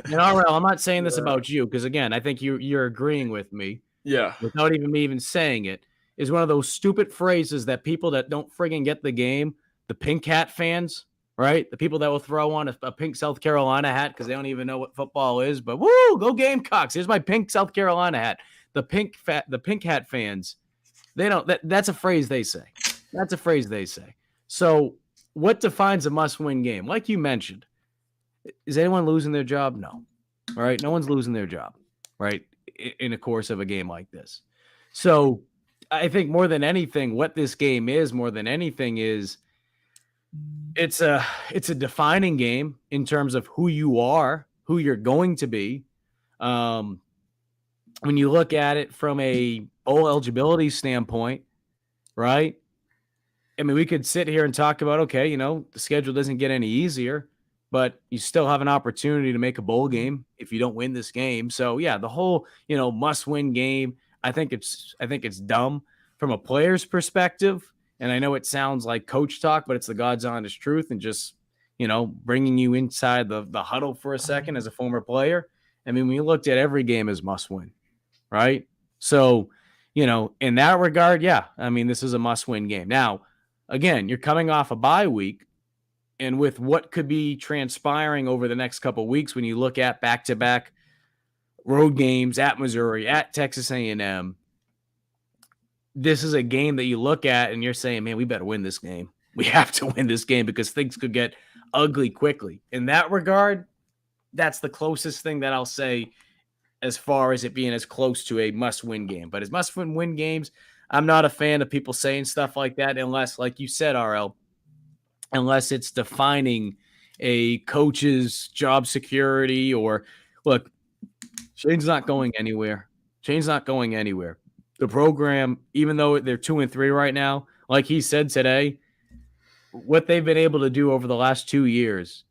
And R.L., I'm not saying this about you, because, again, I think you're agreeing with me. Yeah. Without me even saying it, is one of those stupid phrases that people that don't friggin' get the game, the pink hat fans, right? The people that will throw on a pink South Carolina hat because they don't even know what football is. But woo, go Gamecocks! Here's my pink South Carolina hat. The pink hat fans, they don't. That's a phrase they say. That's a phrase they say. So, what defines a must-win game? Like you mentioned, is anyone losing their job? No. All right, no one's losing their job, right? In the course of a game like this. So, I think more than anything, what this game is, more than anything, is it's a defining game in terms of who you are, who you're going to be. When you look at it from a bowl eligibility standpoint, right? I mean, we could sit here and talk about, okay, the schedule doesn't get any easier, but you still have an opportunity to make a bowl game if you don't win this game. So yeah, the whole, must-win game, I think it's dumb from a player's perspective. And I know it sounds like coach talk, but it's the God's honest truth. And just, bringing you inside the huddle for a second as a former player. I mean, we looked at every game as must-win, right? So, in that regard, yeah, I mean, this is a must-win game. Now, again, you're coming off a bye week, and with what could be transpiring over the next couple of weeks when you look at back-to-back road games at Missouri, at Texas A&M, this is a game that you look at and you're saying, man, we better win this game. We have to win this game because things could get ugly quickly. In that regard, that's the closest thing that I'll say as far as it being as close to a must-win game. But as must-win games, I'm not a fan of people saying stuff like that unless, like you said, RL, unless it's defining a coach's job security or, look, Shane's not going anywhere. The program, even though they're 2-3 right now, like he said today, what they've been able to do over the last 2 years,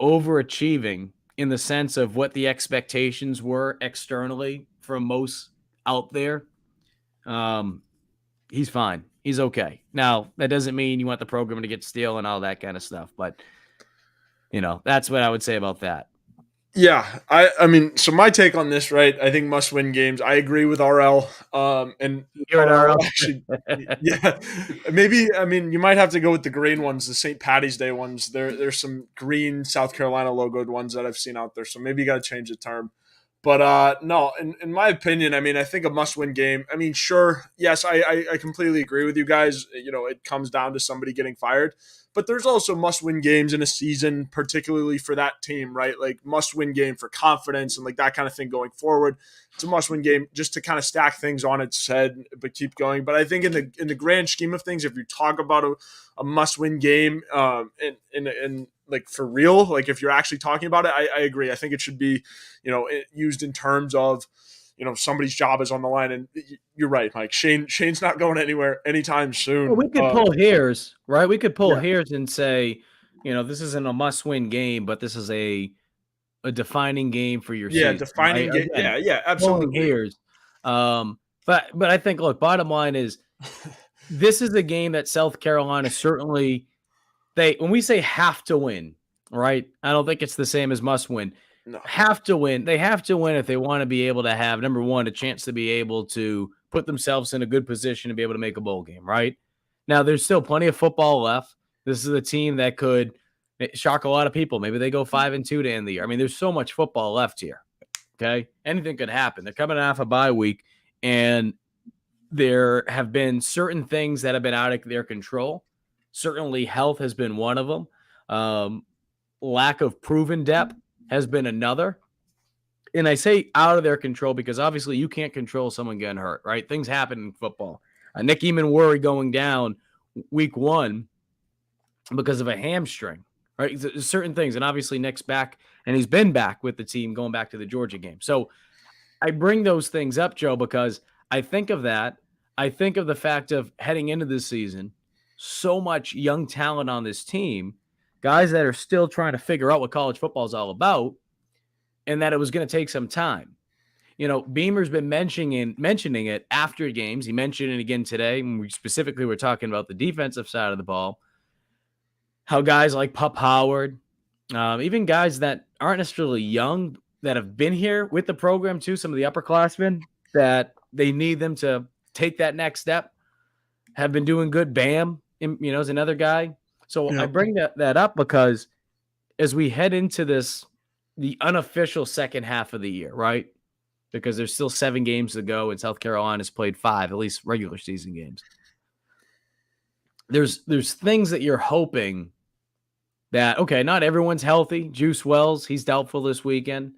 overachieving in the sense of what the expectations were externally from most out there, he's fine. He's okay. Now, that doesn't mean you want the program to get stale and all that kind of stuff, but, that's what I would say about that. Yeah, I mean, so my take on this, right? I think must-win games. I agree with RL. And RL. Actually, yeah, maybe. I mean, you might have to go with the green ones, the St. Patty's Day ones. There's some green South Carolina logoed ones that I've seen out there. So maybe you got to change the term. But no, in my opinion, I mean, I think a must-win game. I mean, sure, yes, I completely agree with you guys. It comes down to somebody getting fired. but there's also must-win games in a season, particularly for that team, right? Like must-win game for confidence and like that kind of thing going forward. It's a must-win game just to kind of stack things on its head, but keep going. But I think in the grand scheme of things, if you talk about a must-win game, and like for real, like if you're actually talking about it, I agree. I think it should be, used in terms of, somebody's job is on the line. And you're right, Mike. Shane's not going anywhere anytime Well, soon. we could pull hairs, right? We could pull Yeah. hairs and say, this isn't a must-win game, but this is a defining game for your Yeah, season, right? defining game. Again, Yeah, pulling absolutely. hairs. But I think, look, bottom line is this is a game that South Carolina certainly when we say have to win, right? I don't think it's the same as must win. No. Have to win. They have to win if they want to be able to have, number one, a chance to be able to put themselves in a good position to be able to make a bowl game, right? Now, there's still plenty of football left. This is a team that could shock a lot of people. Maybe they go 5-2 to end the year. I mean, there's so much football left here. Okay. Anything could happen. They're coming off a bye week, and there have been certain things that have been out of their control. Certainly, health has been one of them. Lack of proven depth has been another. And I say out of their control because obviously you can't control someone getting hurt, right? Things happen in football. Nick Eamon going down week 1 because of a hamstring, right? There's certain things. And obviously Nick's back, and he's been back with the team going back to the Georgia game. So I bring those things up, Joe, because I think of that. I think of the fact of heading into this season, so much young talent on this team, guys that are still trying to figure out what college football is all about, and that it was going to take some time. Beamer's been mentioning it after games. He mentioned it again today when we specifically were talking about the defensive side of the ball, how guys like Pup Howard, even guys that aren't necessarily young, that have been here with the program too, some of the upperclassmen, that they need them to take that next step, have been doing good. Bam, is another guy. So I bring that up because as we head into the unofficial second half of the year, right? Because there's still 7 games to go, and South Carolina's played 5, at least regular season games. There's things that you're hoping that, okay, not everyone's healthy. Juice Wells, he's doubtful this weekend.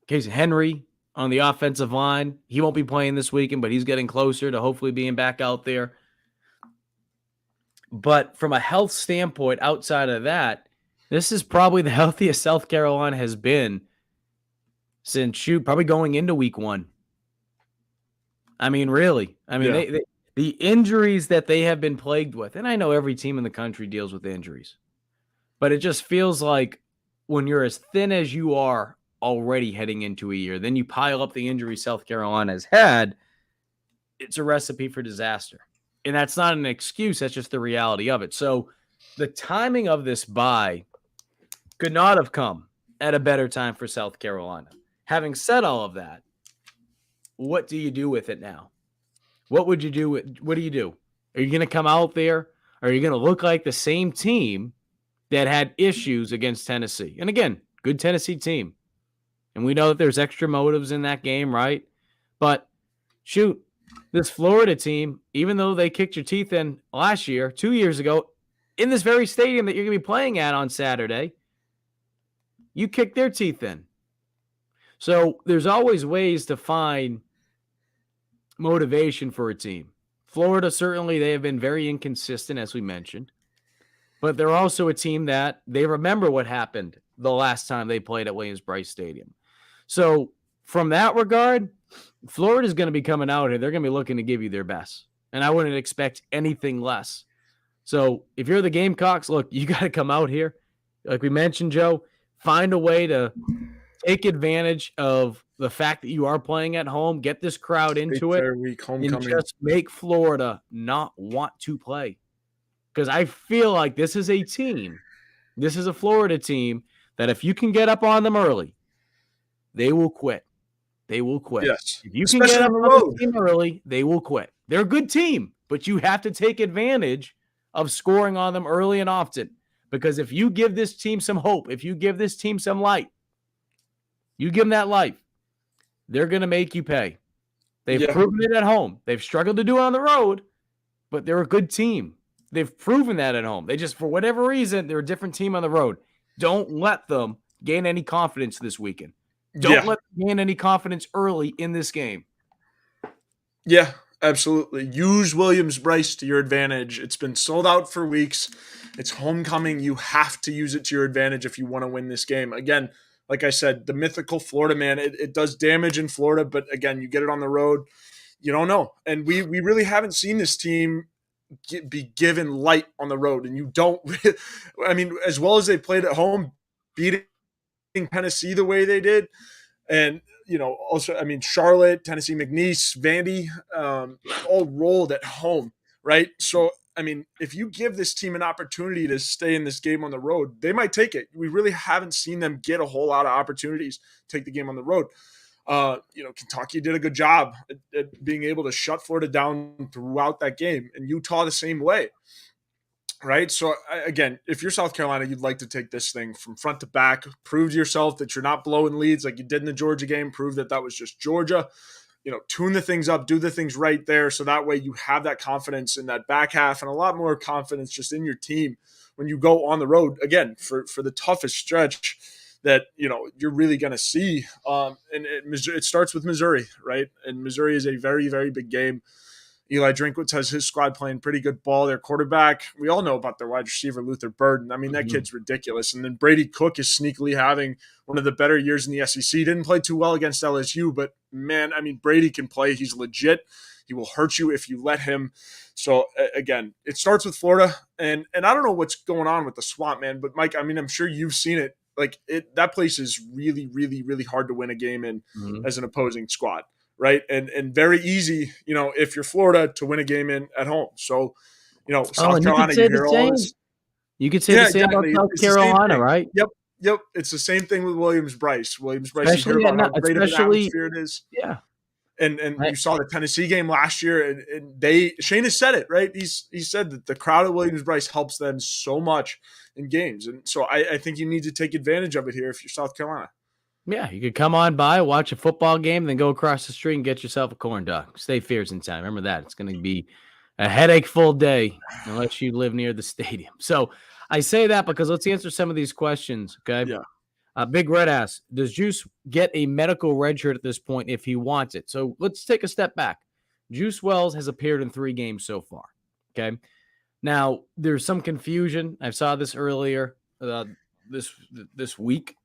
Casey Henry on the offensive line, he won't be playing this weekend, but he's getting closer to hopefully being back out there. But from a health standpoint, outside of that, this is probably the healthiest South Carolina has been since probably going into week 1. I mean, really. I mean, the injuries that they have been plagued with, and I know every team in the country deals with injuries, but it just feels like when you're as thin as you are already heading into a year, then you pile up the injuries South Carolina has had, it's a recipe for disaster. And that's not an excuse. That's just the reality of it. So the timing of this bye could not have come at a better time for South Carolina. Having said all of that, what do you do with it now? What would you do? What do you do? Are you going to come out there? Are you going to look like the same team that had issues against Tennessee? And again, good Tennessee team. And we know that there's extra motives in that game, right? But shoot, this Florida team, even though they kicked your teeth in last year, 2 years ago, in this very stadium that you're going to be playing at on Saturday, you kicked their teeth in. So there's always ways to find motivation for a team. Florida, certainly, they have been very inconsistent, as we mentioned. But they're also a team that they remember what happened the last time they played at Williams-Brice Stadium. So from that regard, Florida's going to be coming out here. They're going to be looking to give you their best. And I wouldn't expect anything less. So if you're the Gamecocks, look, you got to come out here. Like we mentioned, Joe, find a way to take advantage of the fact that you are playing at home, get this crowd into it, and just make Florida not want to play. Because I feel like this is a team, this is a Florida team, that if you can get up on them early, they will quit. They will quit. Yes. If you can get up on the team early, they will quit. They're a good team, but you have to take advantage of scoring on them early and often. Because if you give this team some hope, if you give this team some light, you give them that life, they're going to make you pay. They've proven it at home. They've struggled to do it on the road, but they're a good team. They've proven that at home. They just, for whatever reason, they're a different team on the road. Don't let them gain any confidence this weekend. Don't Yeah. let them gain any confidence early in this game. Yeah, absolutely. Use Williams-Brice to your advantage. It's been sold out for weeks. It's homecoming. You have to use it to your advantage if you want to win this game. Again, like I said, the mythical Florida man, it does damage in Florida, but again, you get it on the road, you don't know. And we really haven't seen this team be given light on the road. And you don't, I mean, as well as they played at home, beating Tennessee the way they did, and also, I mean, Charlotte, Tennessee, McNeese, Vandy, all rolled at home, right? So, I mean, if you give this team an opportunity to stay in this game on the road, they might take it. We really haven't seen them get a whole lot of opportunities to take the game on the road. Kentucky did a good job at being able to shut Florida down throughout that game, and Utah the same way. Right. So again, if you're South Carolina, you'd like to take this thing from front to back, prove to yourself that you're not blowing leads like you did in the Georgia game, prove that was just Georgia, tune the things up, do the things right there. So that way you have that confidence in that back half and a lot more confidence just in your team when you go on the road again for the toughest stretch that, you're really going to see. It starts with Missouri, right? And Missouri is a very, very big game. Eli Drinkwitz has his squad playing pretty good ball. Their quarterback, we all know about their wide receiver, Luther Burden. I mean, that kid's ridiculous. And then Brady Cook is sneakily having one of the better years in the SEC. Didn't play too well against LSU, but man, I mean, Brady can play. He's legit. He will hurt you if you let him. So again, it starts with Florida, and I don't know what's going on with the Swamp, man. But Mike, I mean, I'm sure you've seen it. That place is really, really, really hard to win a game in as an opposing squad. Right. And very easy, if you're Florida, to win a game at home. So, South Carolina, you hear all this. You could say the same about South Carolina, right? Yep. It's the same thing with Williams-Brice. Williams-Brice, you hear about how great of an atmosphere it is. Yeah. And you saw the Tennessee game last year, and Shane has said it, right? He said that the crowd at Williams-Brice helps them so much in games. And so I think you need to take advantage of it here if you're South Carolina. Yeah, you could come on by, watch a football game, then go across the street and get yourself a corn dog. Stay fierce in time. Remember that. It's going to be a headache-full day unless you live near the stadium. So I say that because let's answer some of these questions, okay? Yeah. Big Red asks, does Juice get a medical red shirt at this point if he wants it? So let's take a step back. Juice Wells has appeared in 3 games so far, okay? Now, there's some confusion. I saw this earlier this week.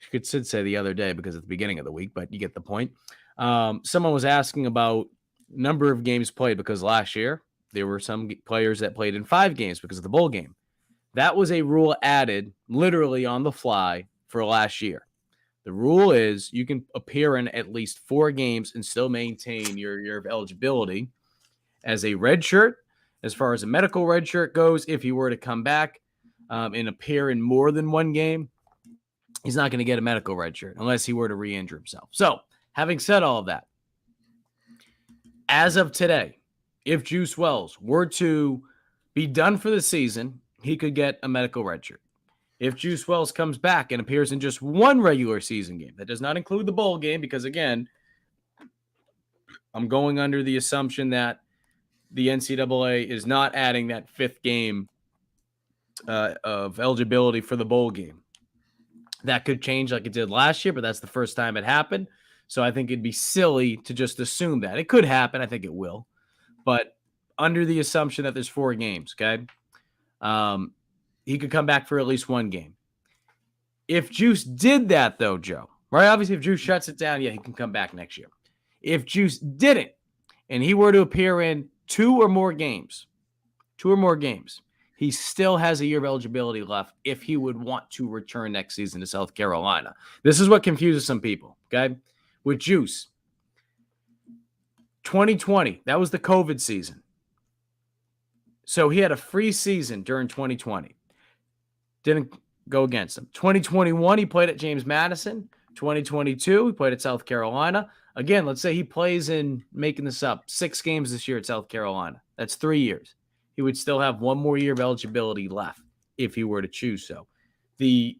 You could say the other day because it's the beginning of the week, but you get the point. Someone was asking about number of games played because last year there were some players that played in 5 games because of the bowl game. That was a rule added literally on the fly for last year. The rule is you can appear in at least 4 games and still maintain your eligibility as a red shirt. As far as a medical red shirt goes, if you were to come back and appear in more than 1 game, he's not going to get a medical red shirt unless he were to re-injure himself. So, having said all of that, as of today, if Juice Wells were to be done for the season, he could get a medical red shirt. If Juice Wells comes back and appears in just 1 regular season game, that does not include the bowl game because, again, I'm going under the assumption that the NCAA is not adding that 5th game of eligibility for the bowl game. That could change like it did last year, but that's the first time it happened. So I think it'd be silly to just assume that. It could happen. I think it will. But under the assumption that there's 4 games, okay, he could come back for at least 1 game. If Juice did that, though, Joe, right? Obviously, if Juice shuts it down, yeah, he can come back next year. If Juice didn't, and he were to appear in 2 or more games, he still has a year of eligibility left if he would want to return next season to South Carolina. This is what confuses some people, okay? With Juice, 2020, that was the COVID season. So he had a free season during 2020. Didn't go against him. 2021, he played at James Madison. 2022, he played at South Carolina. Again, let's say he plays in, making this up, 6 games this year at South Carolina. That's 3 years. He would still have 1 more year of eligibility left if he were to choose so. The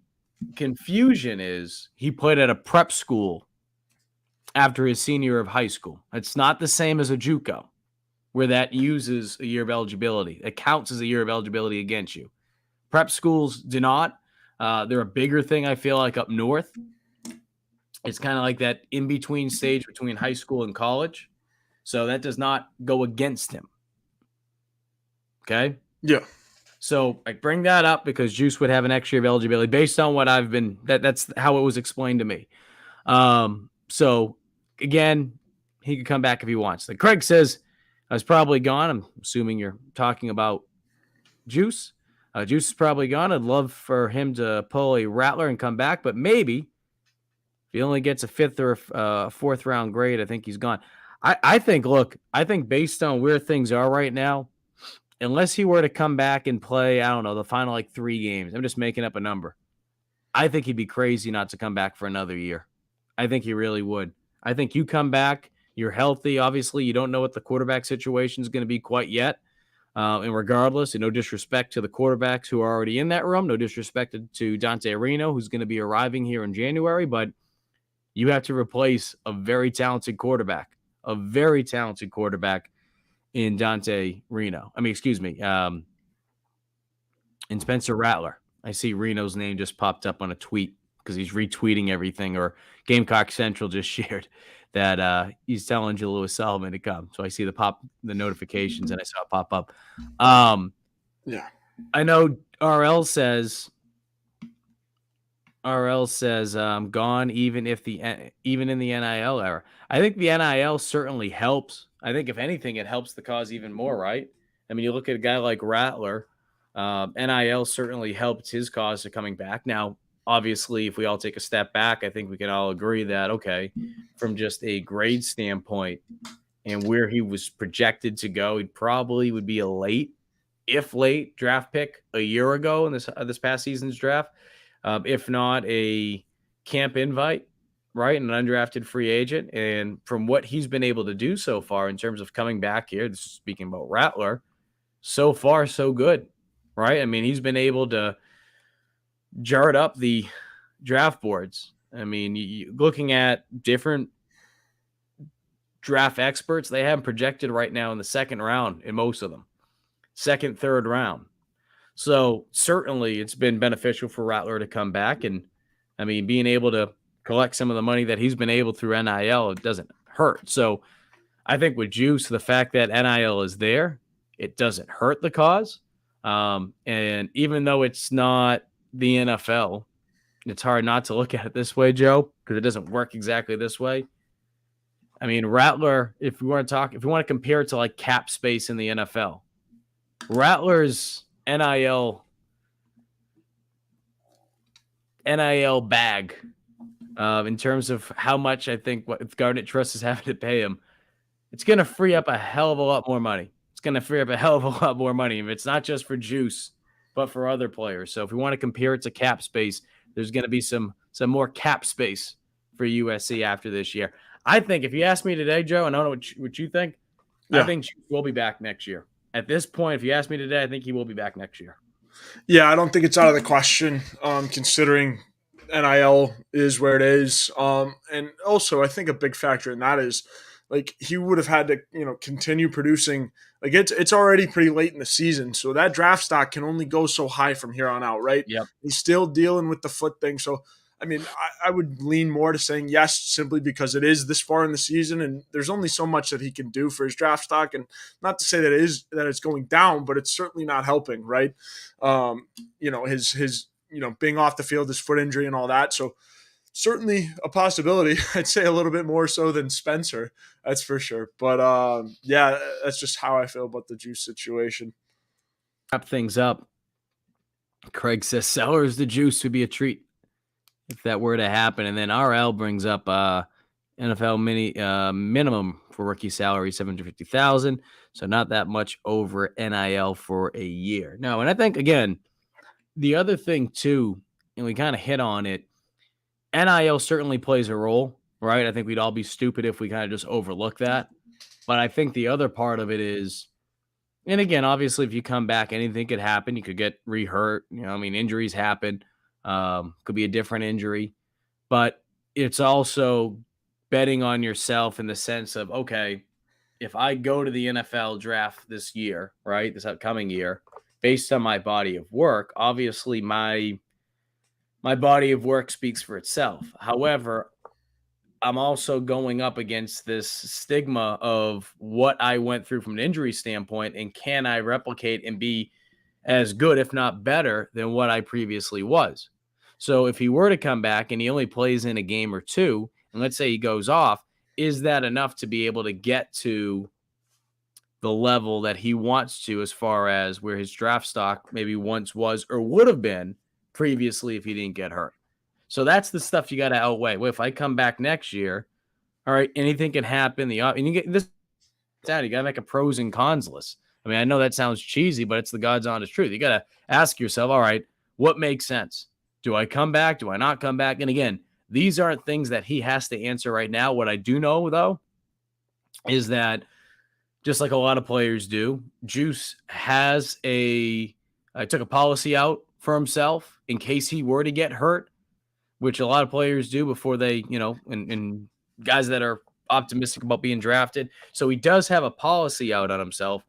confusion is he played at a prep school after his senior year of high school. It's not the same as a JUCO. where that uses a year of eligibility. It counts as a year of eligibility against you. Prep schools do not. They're a bigger thing, I feel like, up north. It's kind of like that in-between stage between high school and college. So that does not go against him. Okay? Yeah. So I bring that up because Juice would have an extra year of eligibility based on what I've been, that's how it was explained to me. So again, he could come back if he wants. Like Craig says, I was probably gone. I'm assuming you're talking about Juice. Juice is probably gone. I'd love for him to pull a rattler and come back, but maybe if he only gets a 5th or a 4th round grade, I think he's gone. I think based on where things are right now, unless he were to come back and play, I don't know, the final like 3 games, I'm just making up a number. I think he'd be crazy not to come back for another year. I think he really would. I think you come back, you're healthy. Obviously, you don't know what the quarterback situation is going to be quite yet. And regardless, and no disrespect to the quarterbacks who are already in that room, no disrespect to Dante Irmo, who's going to be arriving here in January, but you have to replace a very talented quarterback in Dante Reno. I mean, excuse me, in Spencer Rattler. I see Reno's name just popped up on a tweet because he's retweeting everything, or Gamecock Central just shared that he's telling Jalewis Sullivan to come. So I see the notifications, and I saw it pop up. Yeah. I know RL says gone even in the NIL era. I think the NIL certainly helps. I think if anything, it helps the cause even more, right? I mean, you look at a guy like Rattler. NIL certainly helped his cause of coming back. Now, obviously, if we all take a step back, I think we can all agree that, okay, from just a grade standpoint and where he was projected to go, he probably would be a late draft pick a year ago in this past season's draft. If not a camp invite, right? An undrafted free agent. And from what he's been able to do so far in terms of coming back here, this is speaking about Rattler, so far, so good, right? I mean, he's been able to jar up the draft boards. I mean, looking at different draft experts, they have him projected right now in the 2nd round in most of them, 2nd, 3rd round. So certainly it's been beneficial for Rattler to come back. And I mean, being able to collect some of the money that he's been able through NIL, it doesn't hurt. So I think with Juice, the fact that NIL is there, it doesn't hurt the cause. And even though it's not the NFL, it's hard not to look at it this way, Joe, because it doesn't work exactly this way. I mean, Rattler, if we want to compare it to like cap space in the NFL, Rattler's NIL bag, in terms of how much I think what Garnet Trust is having to pay him, it's going to free up a hell of a lot more money. If it's not just for Juice, but for other players. So if we want to compare it to cap space, there's going to be some more cap space for USC after this year. I think if you ask me today, Joe, and I don't know what you think, I think Juice will be back next year. At this point, if you ask me today, I think he will be back next year. Yeah, I don't think it's out of the question, considering NIL is where it is. And also, I think a big factor in that is like he would have had to, continue producing. Like it's already pretty late in the season, so that draft stock can only go so high from here on out, right? Yep. He's still dealing with the foot thing, so I mean, I would lean more to saying yes, simply because it is this far in the season, and there's only so much that he can do for his draft stock. And not to say that it's going down, but it's certainly not helping, right? His being off the field, his foot injury, and all that. So certainly a possibility. I'd say a little bit more so than Spencer, that's for sure. But yeah, that's just how I feel about the Juice situation. Wrap things up. Craig says Sellers the Juice would be a treat if that were to happen. And then RL brings up NFL minimum for rookie salary $750,000, so not that much over NIL for a year. No, and I think again the other thing too, and we kind of hit on it. NIL certainly plays a role, right? I think we'd all be stupid if we kind of just overlook that. But I think the other part of it is, and again, obviously, if you come back, anything could happen. You could get re-hurt. Injuries happen. Could be a different injury. But it's also betting on yourself in the sense of, okay, if I go to the NFL draft this year, right, this upcoming year, based on my body of work, obviously my body of work speaks for itself. However, I'm also going up against this stigma of what I went through from an injury standpoint, and can I replicate and be as good, if not better, than what I previously was. So if he were to come back and he only plays in a game or two, and let's say he goes off, is that enough to be able to get to the level that he wants to, as far as where his draft stock maybe once was or would have been previously if he didn't get hurt? So that's the stuff you got to outweigh. Well, if I come back next year, all right, anything can happen. And you get this down. You got to make a pros and cons list. I mean, I know that sounds cheesy, but it's the God's honest truth. You got to ask yourself, all right, what makes sense? Do I come back? Do I not come back? And again, these aren't things that he has to answer right now. What I do know, though, is that just like a lot of players do, Juice has took a policy out for himself in case he were to get hurt, which a lot of players do before they, and guys that are optimistic about being drafted. So he does have a policy out on himself.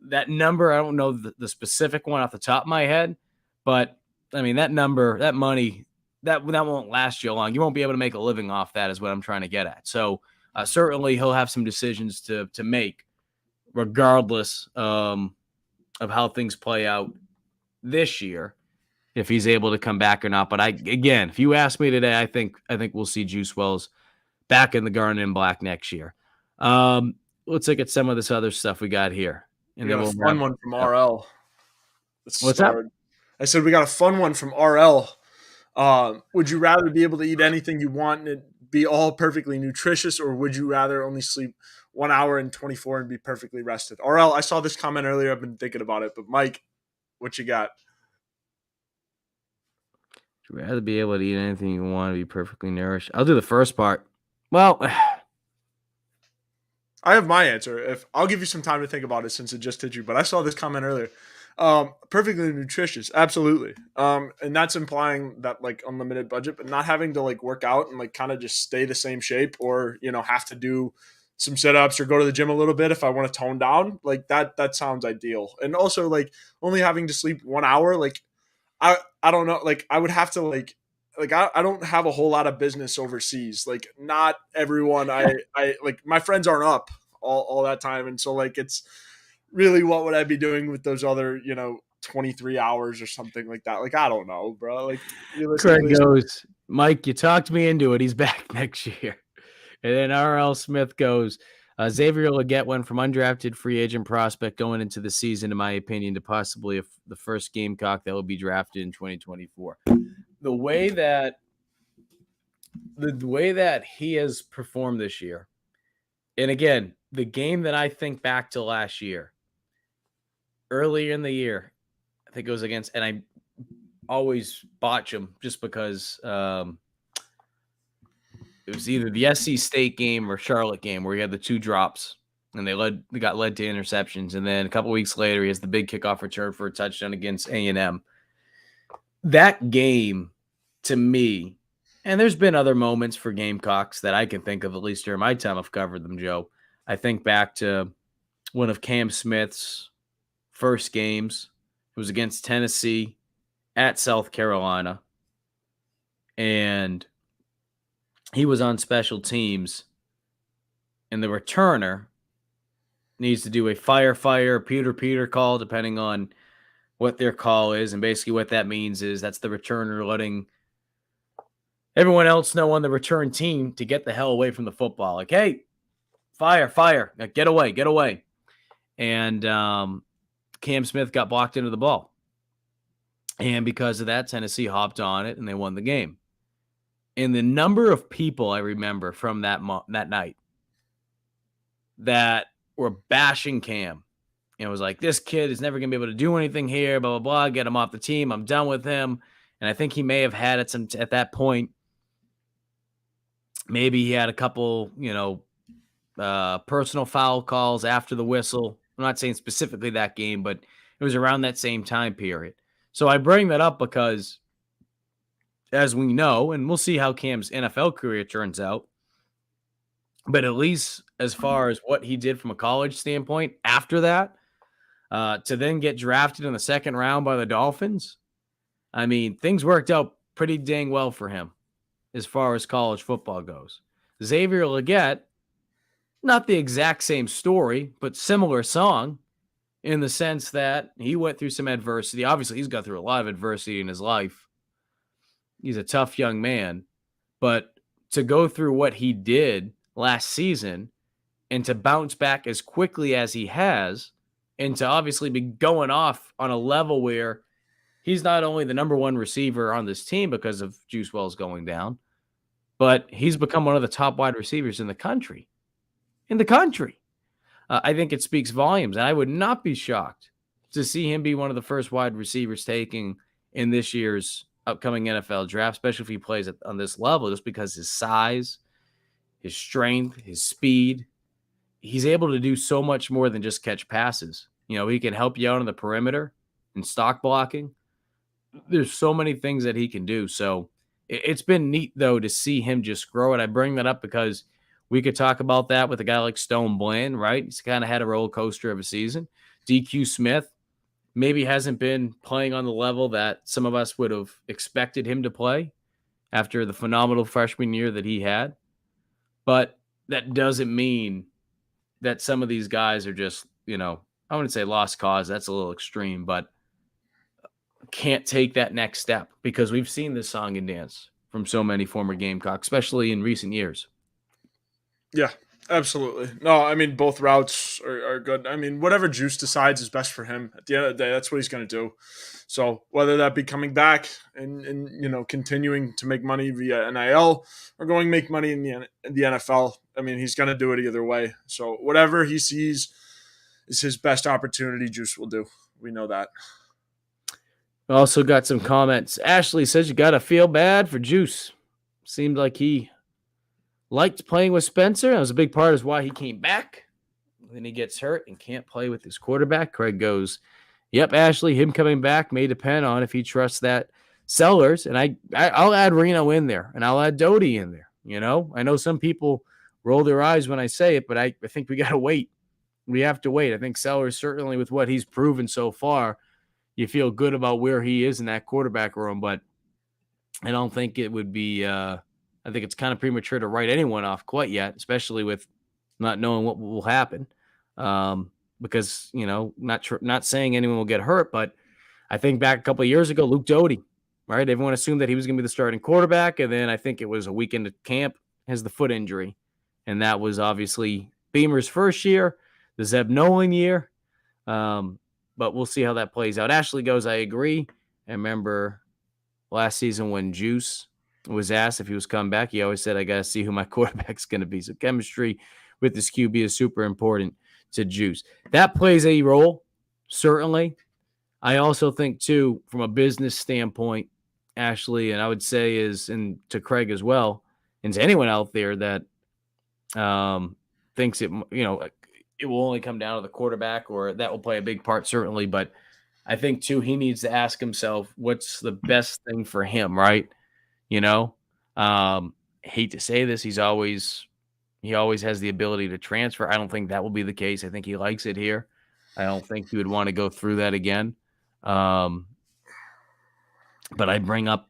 That number, I don't know the specific one off the top of my head, but I mean, that number, that money, that won't last you long. You won't be able to make a living off that, is what I'm trying to get at. So certainly he'll have some decisions to make, regardless of how things play out this year, if he's able to come back or not. But again, if you ask me today, I think we'll see Juice Wells back in the Garnet and Black next year. Let's look at some of this other stuff we got here. And then we'll have a fun one from RL. What's up? I said we got a fun one from RL. Would you rather be able to eat anything you want and it be all perfectly nutritious, or would you rather only sleep 1 hour and 24 and be perfectly rested? RL, I saw this comment earlier. I've been thinking about it, but Mike, what you got? Would you rather be able to eat anything you want to be perfectly nourished? I'll do the first part. Well, I have my answer. I'll give you some time to think about it since it just hit you, but I saw this comment earlier. Perfectly nutritious, absolutely. And that's implying that like unlimited budget, but not having to like work out and like kind of just stay the same shape, or have to do some sit-ups or go to the gym a little bit if I want to tone down. Like that sounds ideal. And also like only having to sleep 1 hour, like I don't know, like I would have to like I don't have a whole lot of business overseas. Like not everyone I like my friends aren't up all that time. And so like it's really what would I be doing with those other, 23 hours or something like that? Like I don't know, bro. Like Craig goes, Mike, you talked me into it. He's back next year. And then R.L. Smith goes, Xavier Luedecke went from undrafted free agent prospect going into the season, in my opinion, to possibly the first Gamecock that will be drafted in 2024. The way that he has performed this year, and again, the game that I think back to last year, earlier in the year, I think it was against, and I always botch them just because it was either the SC State game or Charlotte game where he had the two drops and they got led to interceptions. And then a couple weeks later, he has the big kickoff return for a touchdown against A&M. That game, to me, and there's been other moments for Gamecocks that I can think of, at least during my time I've covered them, Joe. I think back to one of Cam Smith's first games. It was against Tennessee at South Carolina. And he was on special teams, and the returner needs to do a fire, Peter call, depending on what their call is. And basically what that means is that's the returner letting everyone else know on the return team to get the hell away from the football. Like, hey, fire, now get away. And Cam Smith got blocked into the ball. And because of that, Tennessee hopped on it, and they won the game. And the number of people I remember from that night that were bashing Cam, and was like, this kid is never going to be able to do anything here, blah, blah, blah, get him off the team. I'm done with him. And I think he may have had at that point, maybe he had a couple, personal foul calls after the whistle. I'm not saying specifically that game, but it was around that same time period. So I bring that up because, as we know, and we'll see how Cam's NFL career turns out, But at least as far as what he did from a college standpoint after that, to then get drafted in the second round by the Dolphins, I mean, things worked out pretty dang well for him as far as college football goes. Xavier Legette, not the exact same story, but similar song in the sense that he went through some adversity. Obviously, he's got through a lot of adversity in his life. He's a tough young man, but to go through what he did last season and to bounce back as quickly as he has, and to obviously be going off on a level where he's not only the number one receiver on this team because of Juice Wells going down, but he's become one of the top wide receivers in the country. In the country. I think it speaks volumes, and I would not be shocked to see him be one of the first wide receivers taking in this year's upcoming NFL draft, especially if he plays on this level, just because his size, his strength, his speed, he's able to do so much more than just catch passes. You know, he can help you out on the perimeter and stock blocking. There's so many things that he can do. So it's been neat, though, to see him just grow. And I bring that up because we could talk about that with a guy like Stone Bland, right? He's kind of had a roller coaster of a season. DQ Smith maybe hasn't been playing on the level that some of us would have expected him to play after the phenomenal freshman year that he had. But that doesn't mean that some of these guys are just, you know, I wouldn't say lost cause. That's a little extreme, but can't take that next step because we've seen this song and dance from so many former Gamecocks, especially in recent years. Yeah, absolutely. No, I mean, both routes are good. I mean, whatever Juice decides is best for him. At the end of the day, that's what he's going to do. So whether that be coming back and continuing to make money via NIL or going make money in the NFL, I mean, he's going to do it either way. So whatever he sees is his best opportunity, Juice will do. We know that. Also got some comments. Ashley says you got to feel bad for Juice. Seemed like he liked playing with Spencer. That was a big part of why he came back. Then he gets hurt and can't play with his quarterback. Craig goes, yep, Ashley, him coming back may depend on if he trusts that Sellers. And I'll add Reno in there, and I'll add Doty in there. You know, I know some people roll their eyes when I say it, but I think we got to wait. We have to wait. I think Sellers, certainly with what he's proven so far, you feel good about where he is in that quarterback room, but I don't think it would be I think it's kind of premature to write anyone off quite yet, especially with not knowing what will happen. Because, you know, not saying anyone will get hurt, but I think back a couple of years ago, Luke Doty, right? Everyone assumed that he was going to be the starting quarterback, and then I think it was a weekend at camp, has the foot injury, and that was obviously Beamer's first year, the Zeb Nolan year. But we'll see how that plays out. Ashley goes, I agree. I remember last season when Juice was asked if he was coming back, he always said, I got to see who my quarterback's going to be. So chemistry with this QB is super important to Juice. That plays a role, certainly. I also think, too, from a business standpoint, Ashley, and I would say and to Craig as well, and to anyone out there that thinks it will only come down to the quarterback, or that will play a big part, certainly. But I think, too, he needs to ask himself, what's the best thing for him, right? You know, hate to say this, he always has the ability to transfer. I don't think that will be the case. I think he likes it here. I don't think he would want to go through that again. But I bring up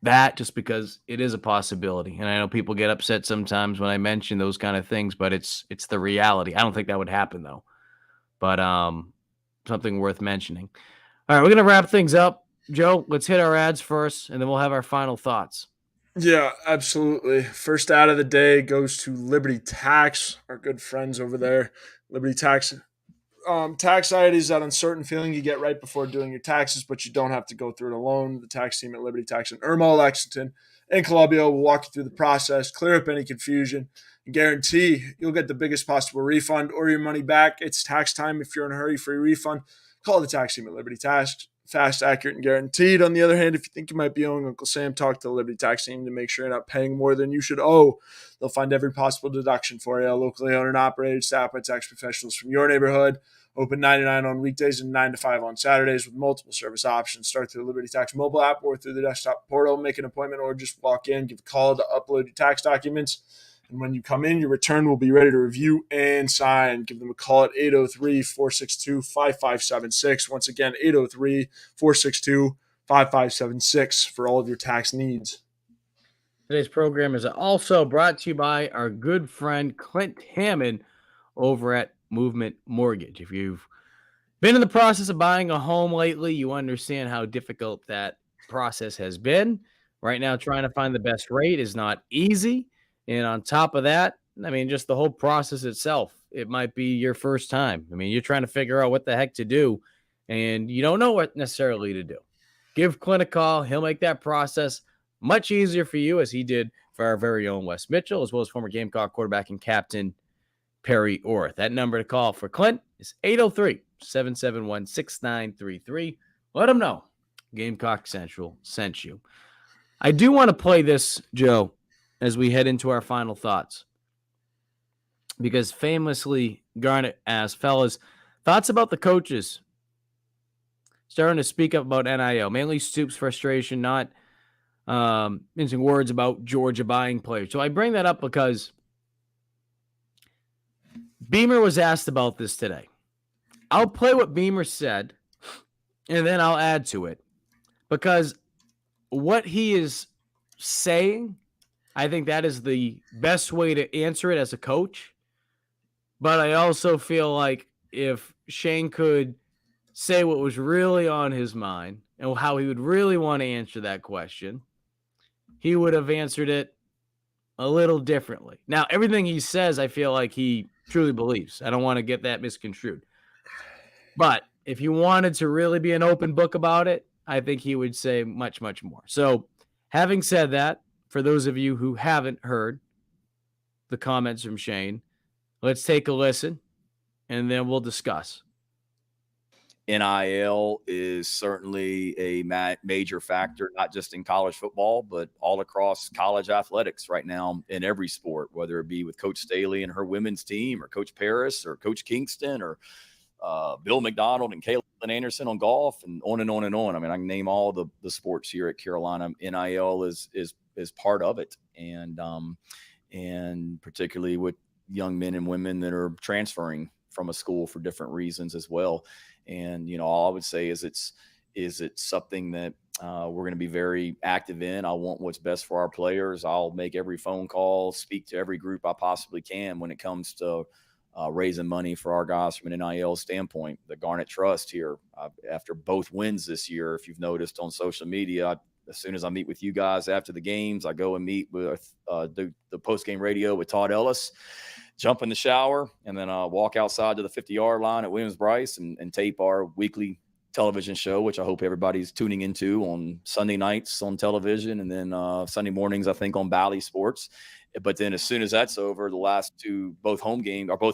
that just because it is a possibility. And I know people get upset sometimes when I mention those kind of things, but it's the reality. I don't think that would happen, though. But something worth mentioning. All right, we're going to wrap things up. Joe, let's hit our ads first, and then we'll have our final thoughts. Yeah, absolutely. First ad of the day goes to Liberty Tax, our good friends over there. Liberty Tax. Tax anxiety is that uncertain feeling you get right before doing your taxes, but you don't have to go through it alone. The tax team at Liberty Tax in Irmo, Lexington, and Columbia will walk you through the process, clear up any confusion, and guarantee you'll get the biggest possible refund or your money back. It's tax time. If you're in a hurry for a refund, call the tax team at Liberty Tax. Fast, accurate, and guaranteed. On the other hand, if you think you might be owing Uncle Sam, talk to the Liberty Tax team to make sure you're not paying more than you should owe. They'll find every possible deduction for you. Locally owned and operated, staffed by tax professionals from your neighborhood. Open 9 to 9 on weekdays and 9 to 5 on Saturdays with multiple service options. Start through the Liberty Tax mobile app or through the desktop portal. Make an appointment or just walk in. Give a call to upload your tax documents. And when you come in, your return will be ready to review and sign. Give them a call at 803-462-5576. Once again, 803-462-5576 for all of your tax needs. Today's program is also brought to you by our good friend Clint Hammond over at Movement Mortgage. If you've been in the process of buying a home lately, you understand how difficult that process has been. Right now, trying to find the best rate is not easy. And on top of that, I mean, just the whole process itself, it might be your first time. I mean, you're trying to figure out what the heck to do, and you don't know what necessarily to do. Give Clint a call. He'll make that process much easier for you, as he did for our very own Wes Mitchell, as well as former Gamecock quarterback and captain Perry Orth. That number to call for Clint is 803-771-6933. Let him know Gamecock Central sent you. I do want to play this, Joe, as we head into our final thoughts, because famously Garnett asked, fellas, thoughts about the coaches starting to speak up about NIL, mainly Stoops' frustration, not mincing words about Georgia buying players. So I bring that up because Beamer was asked about this today. I'll play what Beamer said, and then I'll add to it, because what he is saying, I think that is the best way to answer it as a coach. But I also feel like if Shane could say what was really on his mind and how he would really want to answer that question, he would have answered it a little differently. Now, everything he says, I feel like he truly believes. I don't want to get that misconstrued. But if you wanted to really be an open book about it, I think he would say much, much more. So, having said that, for those of you who haven't heard the comments from Shane, let's take a listen, and then we'll discuss. NIL is certainly a major factor, not just in college football, but all across college athletics right now in every sport, whether it be with Coach Staley and her women's team, or Coach Paris, or Coach Kingston, or Bill McDonald and Caitlin Anderson on golf, and on and on and on. I mean, I can name all the sports here at Carolina. NIL is part of it, and particularly with young men and women that are transferring from a school for different reasons as well. And, you know, all I would say is it's something that we're going to be very active in. I want what's best for our players. I'll make every phone call, speak to every group I possibly can when it comes to raising money for our guys from an NIL standpoint. The Garnet Trust here, after both wins this year, if you've noticed on social media, as soon as I meet with you guys after the games, I go and meet with the post-game radio with Todd Ellis, jump in the shower, and then walk outside to the 50-yard line at Williams-Brice and tape our weekly television show, which I hope everybody's tuning into on Sunday nights on television, and then Sunday mornings, I think, on Bally Sports. But then as soon as that's over, the last two, both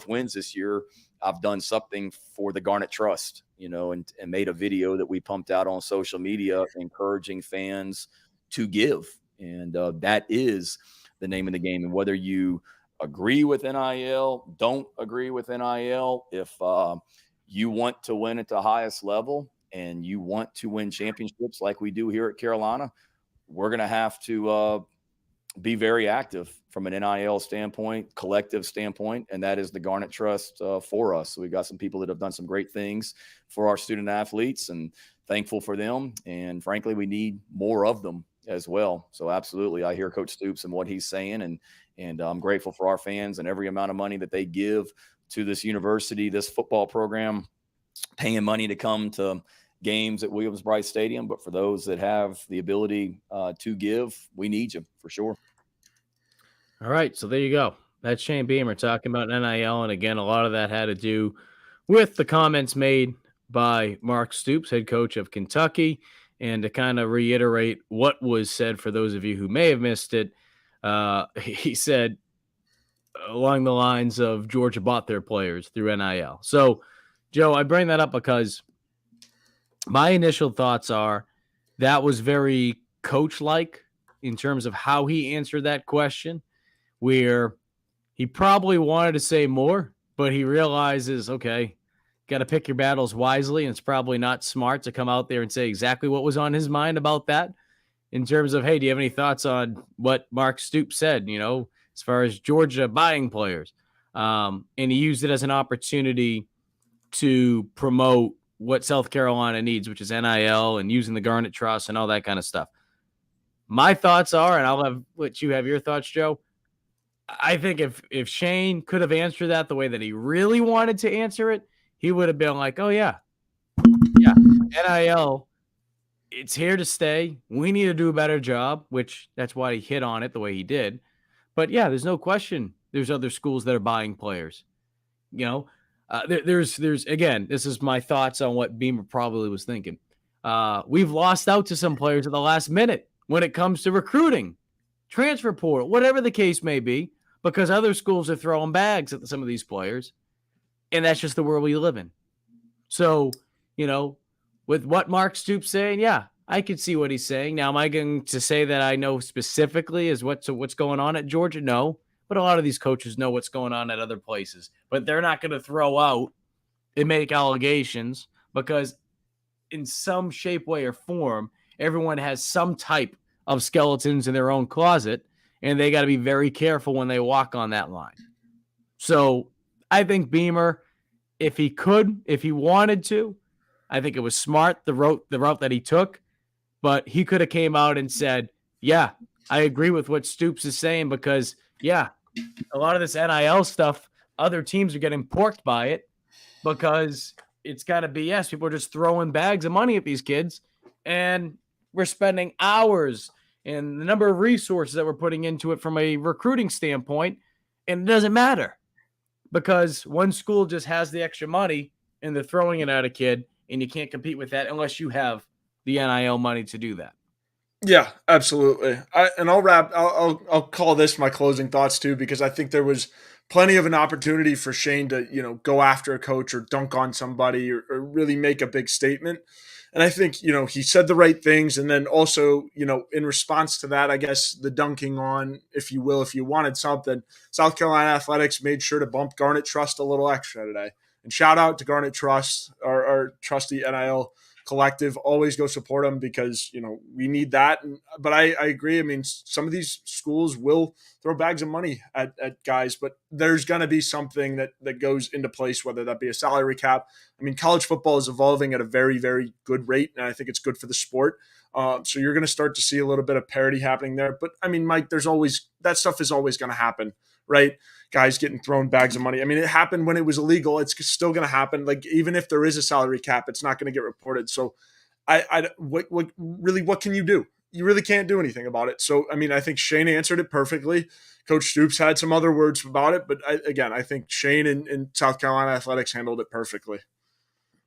wins this year, I've done something for the Garnet Trust, you know, and made a video that we pumped out on social media encouraging fans to give. And that is the name of the game. And whether you agree with NIL, don't agree with NIL, if you want to win at the highest level and you want to win championships like we do here at Carolina, we're going to have to be very active from an NIL standpoint, collective standpoint, and that is the Garnet Trust for us. So we've got some people that have done some great things for our student athletes, and thankful for them. And frankly, we need more of them as well. So absolutely, I hear Coach Stoops and what he's saying, and I'm grateful for our fans and every amount of money that they give to this university, this football program, paying money to come to games at Williams-Brice Stadium. But for those that have the ability to give, we need you for sure. All right, so there you go. That's Shane Beamer talking about NIL, and again, a lot of that had to do with the comments made by Mark Stoops, head coach of Kentucky. And to kind of reiterate what was said for those of you who may have missed it, he said along the lines of Georgia bought their players through NIL. So, Joe, I bring that up because my initial thoughts are that was very coach-like in terms of how he answered that question, where he probably wanted to say more, but he realizes, okay, got to pick your battles wisely, and it's probably not smart to come out there and say exactly what was on his mind about that in terms of, hey, do you have any thoughts on what Mark Stoops said? You know, as far as Georgia buying players. And he used it as an opportunity to promote what South Carolina needs, which is NIL and using the Garnet Trust and all that kind of stuff. My thoughts are, and I'll let you have your thoughts, Joe. I think if Shane could have answered that the way that he really wanted to answer it, he would have been like, oh, yeah, NIL, it's here to stay. We need to do a better job, which that's why he hit on it the way he did. But, yeah, there's no question there's other schools that are buying players. There's again, this is my thoughts on what Beamer probably was thinking. We've lost out to some players at the last minute when it comes to recruiting, transfer portal, whatever the case may be, because other schools are throwing bags at some of these players, and that's just the world we live in. So, with what Mark Stoops saying, yeah, I could see what he's saying. Now, am I going to say that I know specifically is what's going on at Georgia? No, but a lot of these coaches know what's going on at other places, but they're not going to throw out and make allegations because in some shape, way, or form, everyone has some type of skeletons in their own closet, and they got to be very careful when they walk on that line. So I think Beamer, if he wanted to, I think it was smart, the route that he took, but he could have came out and said, yeah, I agree with what Stoops is saying because, yeah, a lot of this NIL stuff, other teams are getting porked by it because it's got to BS. People are just throwing bags of money at these kids, and we're spending hours and the number of resources that we're putting into it from a recruiting standpoint, and it doesn't matter because one school just has the extra money and they're throwing it at a kid, and you can't compete with that unless you have the NIL money to do that. Yeah, absolutely. I'll call this my closing thoughts too, because I think there was plenty of an opportunity for Shane to, go after a coach or dunk on somebody or really make a big statement. And I think, he said the right things. And then also, in response to that, I guess the dunking on, if you will, if you wanted something, South Carolina Athletics made sure to bump Garnet Trust a little extra today. And shout out to Garnet Trust, our trusty NIL collective. Always go support them because we need that. But I agree. I mean, some of these schools will throw bags of money at guys, but there's going to be something that goes into place, whether that be a salary cap. I mean, college football is evolving at a very, very good rate, and I think it's good for the sport. So you're going to start to see a little bit of parity happening there. But I mean, Mike, that stuff is always going to happen, right? Guys getting thrown bags of money. I mean, it happened when it was illegal. It's still going to happen. Like, even if there is a salary cap, it's not going to get reported. So what can you do? You really can't do anything about it. So, I mean, I think Shane answered it perfectly. Coach Stoops had some other words about it, but I think Shane and South Carolina Athletics handled it perfectly.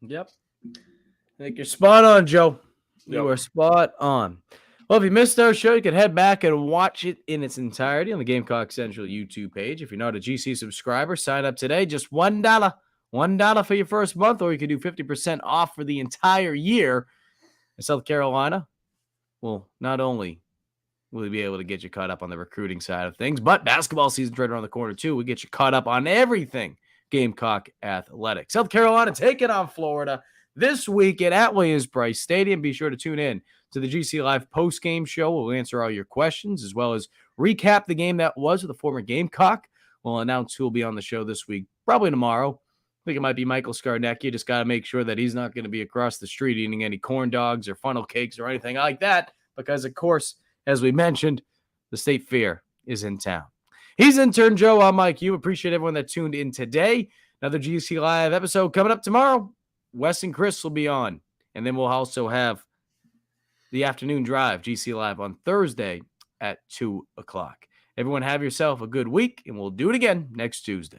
Yep. I think you're spot on, Joe. You are spot on. Well, if you missed our show, you can head back and watch it in its entirety on the Gamecock Central YouTube page. If you're not a GC subscriber, sign up today. Just $1. $1 for your first month, or you can do 50% off for the entire year. In South Carolina, well, not only will we be able to get you caught up on the recruiting side of things, but basketball season's right around the corner, too. We get you caught up on everything Gamecock Athletics. South Carolina taking on Florida this weekend at Williams-Brice Stadium. Be sure to tune in to the GC Live post-game show. We'll answer all your questions as well as recap the game that was with the former Gamecock. We'll announce who will be on the show this week, probably tomorrow. I think it might be Michael Skarnecki. Just got to make sure that he's not going to be across the street eating any corn dogs or funnel cakes or anything like that because, of course, as we mentioned, the State Fair is in town. He's Intern Joe. I'm Mike Yu. Appreciate everyone that tuned in today. Another GC Live episode coming up tomorrow. Wes and Chris will be on. And then we'll also have the afternoon drive, GC Live, on Thursday at 2 o'clock. Everyone have yourself a good week, and we'll do it again next Tuesday.